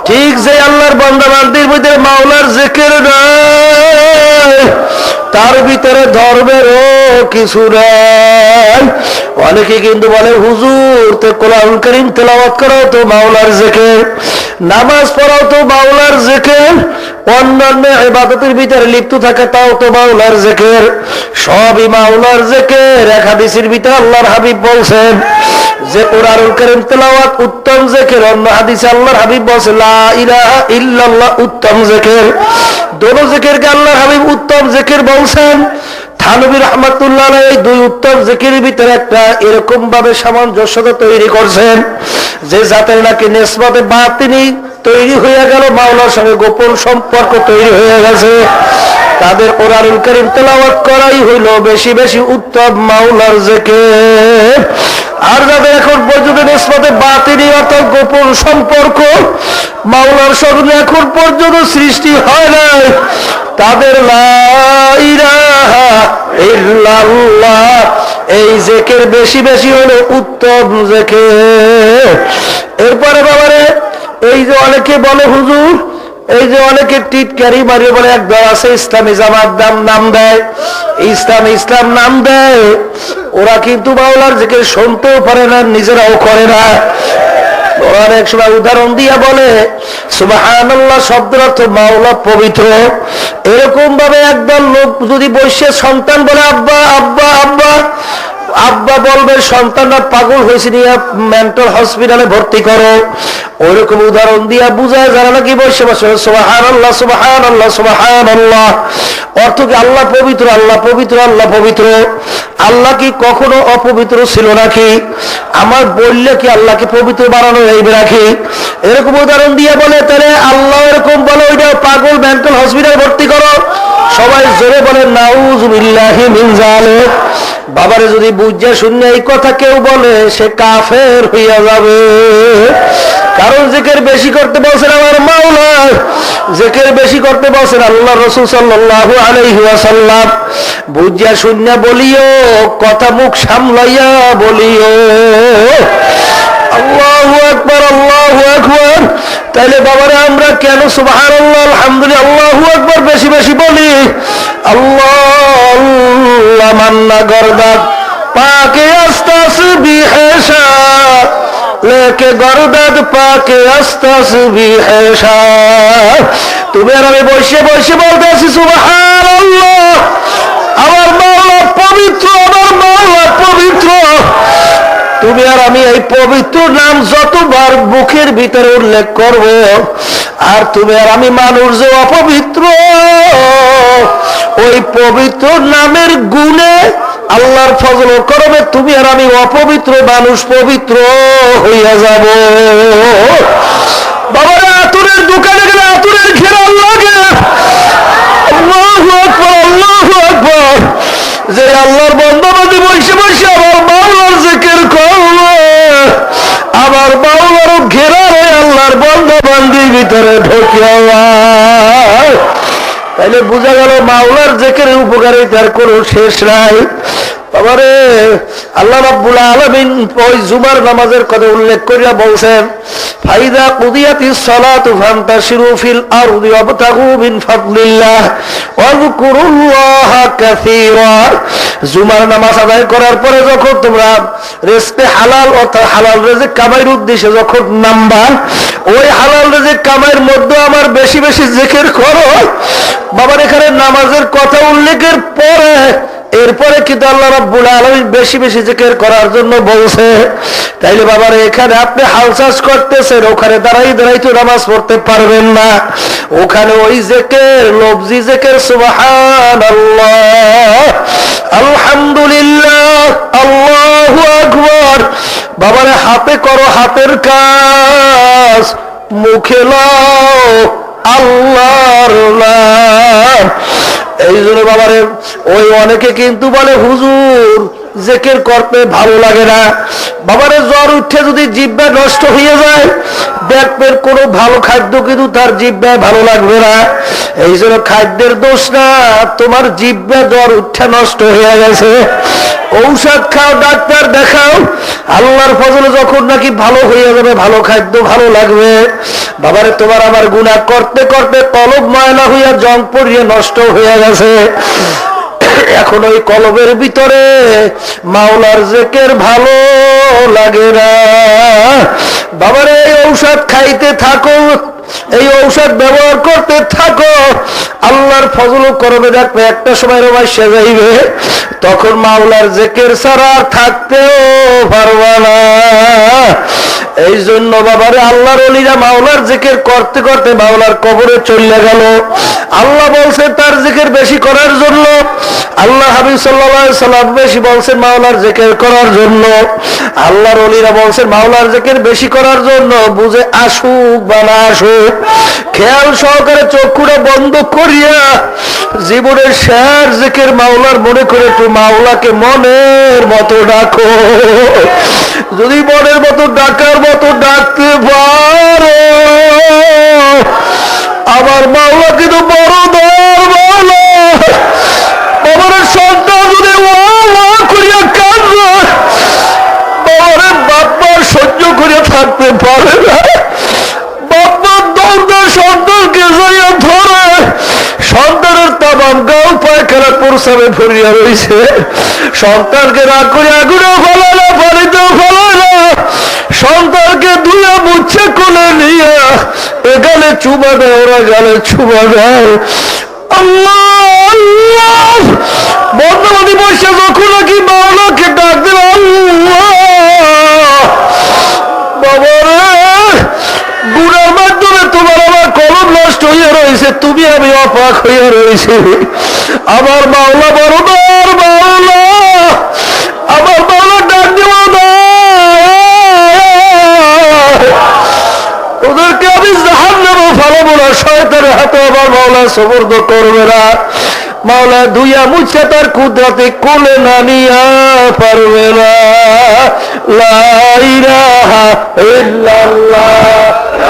ঠিক যে আল্লাহর বান্দা বান্দির মধ্যে মাওলার জিকির নাই তার ভিতরে ধর্মেরও কিছু নাই। অনেকে কিন্তু বলে হুজুর তো কোরআন কারীম তেলাওয়াত করাও তো মাওলার জিকির, নামাজ পড়াও তো মাওলার জিকির, অন্যান্য ইবাদতের ভিতরে লিপ্ত থাকে তাও তো মাওলার জিকির। সবই মাওলার জিকির। এক হাদিসের ভিতরে আল্লাহর হাবিব বলছেন যে কোরআনুল কারীম তেলাওয়াত উত্তম জিকির। অন্য হাদিসে আল্লাহর হাবিব বলেছেন লা ইলাহা ইল্লাল্লাহ উত্তম জিকির। দোনো জিকিরকে আল্লাহর হাবিব উত্তম জিকির বলছেন। থানবী রাহমাতুল্লাহ আলাইহি এই দুই উত্তম জিকিরের ভিতরে একটা এরকম ভাবে সামঞ্জস্যতা তৈরি করছেন যে যাতে নাকি নিসবতে বাতিনি তৈরি হয়ে গেল, মাওলার সঙ্গে গোপন সম্পর্ক তৈরি হয়ে গেছে। তাদের কোরআনুল কারীম তেলাওয়াত করাই হইল বেশি বেশি উত্তম মাওলার জিকির। আর যাদের এখন পর্যন্ত নিসবতে বাতিনি অর্থাৎ গোপন সম্পর্ক মাওলার সঙ্গে এখন পর্যন্ত সৃষ্টি হয় নাই তাদের লা ইলাহা ইল্লাল্লাহ এই জিকির বেশি বেশি হলো উত্তম জিকির। এরপরে বাবারে এই যে অনেকে বলে হুজুর, এই যে অনেকে টিটকারি মারিয়ে বলে একদল আছে ইসলামী জামাত নাম দেয়, ইসলাম নাম দেয়, ওরা কিন্তু মাওলার জিকির শুনতেও পারে না, নিজেরাও করে না। অনেক সময় উদাহরণ দিয়া বলে সুবহানাল্লাহ শব্দের অর্থ মাওলা পবিত্র। এরকম ভাবে একদল লোক যদি বসে সন্তান বলে আব্বা আব্বা আব্বা, আব্বা বলবে সন্তানরা পাগল হয়েছে নিয়ে মেন্টাল হসপিটালে ভর্তি করো। ওইরকম উদাহরণ দিয়া বুঝায় যারা নাকি বসে বসে সুবহানাল্লাহ সুবহানাল্লাহ সুবহানাল্লাহ অর্থ কি আল্লাহ পবিত্র আল্লাহ পবিত্র আল্লাহ পবিত্র। আল্লাহ কি কখনো অপবিত্র ছিল নাকি? আমার বললে কি আল্লাহকে পবিত্র বানানো যাইবে নাকি? এরকম উদাহরণ দিয়ে বলে তাহলে আল্লাহ এরকম বলে ওইটা পাগল মেন্টাল হসপিটাল ভর্তি করো। সবাই জোরে বলে নাউযুবিল্লাহি মিন যালিক। বাবারে যদি বুঝে শুনে এই কথা কেউ বলে সে কাফের হইয়া যাবে। কারণ জিকির বেশি করতে বলছেন আমার মাওলা, জিকির বেশি করতে বলছেন আল্লাহ রাসূল সাল্লাল্লাহু আলাইহি ওয়াসাল্লাম। বুঝে শুনে বলিও, কথা মুখ সামলাইয়া বলিও আল্লাহু আকবার আল্লাহু আকবার। তাইলে বাবারে আমরা কেন সুবহানাল্লাহ আলহামদুলিল্লাহ আল্লাহু আকবার বেশি বেশি বলি? আল্লাহ মান্না গর্দাত পাকে আস্তাসবিহশা লেকে গর্দাত পাকে আস্তাসবিহশা। তুমি আর আমি বসে বসে বলতেছি সুবহানাল্লাহ আমার মাওলা পবিত্র, আমার মাওলা পবিত্র। তুমি আর আমি এই পবিত্র নাম যতবার মুখের ভিতরে উল্লেখ করব, আর তুমি আর আমি মানুষ যে অপবিত্র, ওই পবিত্র নামের গুণে আল্লাহর ফজল করবে তুমি আর আমি অপবিত্র মানুষ পবিত্র হইয়া যাব। বাবারা আতুরের দোকানে গেলে আতুরের ঘেরাল লাগে। আল্লাহু আকবার আল্লাহু আকবার। যে আল্লাহর বন্দাবান্দি বসে বসে আমার মাওলার জিকির করবে, আমার মাওলারও ঘেরা হয়ে আল্লাহর বন্দাবান্দির ভিতরে ঢোকিয়া। তাইলে বোঝা গেল মাওলার জিকিরের উপকারিতার কোনো শেষ নাই। বাবারে আল্লাহ রাব্বুল আলামিন ওই জুমার নামাজের কথা উল্লেখ করিয়া বলছেন ফাইদা কুদিয়াতিস সালাতু ফান্তাশিরু ফিল আরদি ওয়াবতাগু মিন ফাদলিল্লাহ ওয়াযকুরুল্লাহা কাসীরা। জুমার নামাজ আদায় করার পরে যখন তোমরা রিজকে হালাল অর্থাৎ হালাল রিজিক কামাইয়ের উদ্দেশ্যে যখন নামবা, ওই হালাল রিজিক কামাইয়ের মধ্যে আমার বেশি বেশি জিকির করো। বাবার এখানে নামাজের কথা উল্লেখের পরে এরপরে কিন্তু আল্লাহ রাব্বুল আলামিন বেশি বেশি জিকির করার জন্য বলছে। তাইলে বাবার এখানে আপনি হাল চাষ করতেছেন, ওখানে দাঁড়াই দাঁড়াই তো নামাজ পড়তে পারবেন না। ওখানে ওই জিকির, লফজি জিকির, সুবহানাল্লাহ, আলহামদুলিল্লাহ, আল্লাহু আকবার। বাবারে হাতে করো হাতের কাজ, মুখে লাও আল্লাহর নাম। এই জন্য বাবারে ওই অনেকে কিন্তু বলে হুজুর জিকির করতে ভালো লাগে না। বাবারে জ্বর উঠে যদি জিহ্বা নষ্ট হয়ে যায়, দেখবেন কোনো ভালো খাদ্য কিন্তু তার জিহ্বায় ভালো লাগবে না। এই জন্য খাদ্যের দোষ না, তোমার জিহ্বা জ্বর উঠে নষ্ট হয়ে গেছে। ঔষধ খাও, ডাক্তার দেখাও, আল্লাহর ফজলে যখন নাকি ভালো হয়ে যাবে, ভালো খাদ্য ভালো লাগবে। বাবারে তোমার আমার গুনাহ করতে করতে কলব ময়লা হইয়া জং পড়িয়ে নষ্ট হয়ে গেছে। এখন ওই কলবের ভিতরে মাওলার জিকির ভালো লাগে না। বাবারে এই ঔষধ খাইতে থাকো, এই ঔষধ ব্যবহার করতে থাকো, আল্লাহর ফজল করবে, দেখবে একটা সময় রোমায় সেজাইবে, তখন মাওলার জিকির ছাড়া থাকতেও পারবা না। এই জন্য বাবারে আল্লাহর ওলিরা মাওলার জিকির করতে করতে মাওলার কবরে চলে গেল। আল্লাহ বলছে তার জিকির বেশি করার জন্য, আল্লাহ হাবিব সাল্লাল্লাহু আলাইহি সাল্লাম বেশি বলছেন মাওলার জিকির করার জন্য, আল্লাহর ওলিরা বলছেন মাওলার জিকির বেশি করার জন্য। বুঝে আসুক বা না আসুক, খেয়াল সহকারে চক্ষুটা বন্ধ করিয়া জীবনের শেষ জিকির মাওলার মনে করে একটু মাওলাকে মনের মতো ডাকো। যদি মনের মতো ডাকার মতো ডাকতে পারো, আমার মাওলা কিন্তু বড় দরবালা। বাবার সন্তান যদি ওয়া করিয়া কাঁদবে, বাবার বাপ্পা সহ্য করে থাকতে পারে না। বাপ্পার দরদা সন্তানকে যাইয়া ধরে, সন্তানের তামাম গাও পায়খানা প্রসাবে ভরিয়া রয়েছে। সন্তানকে না করে আগুনে ফেলায় না, পানিতেও ফেলায় না, সন্তানকে ধুয়ে মুছে কোলে নিয়ে এগালে চুমা দেয়, ওরা গালে চুমা দেয়। আল্লাহ আল্লাহ বন্ধবাদী বসে যখন নাকি মাওলাকে ডাক দিল, আল্লাহ বাবারে গুনার মাধ্যমে তোমার আমার কলম নষ্ট হয়ে রয়েছে, তুমি আমি অপাক হয়ে রয়েছে। আমার মাওলা বড় দর মাওলা, আমার মাওলা ডাক দিব না, ওদেরকে আমি জাহান্নামে ফেলাবো না, শয়তানের হাতে আমার মাওলা সুপর্দ করবে না। মাওলা দুইয়া মুছে তার কুদরতে কোলে না নিয়া পারবে না। লা ইলাহা ইল্লাল্লাহ।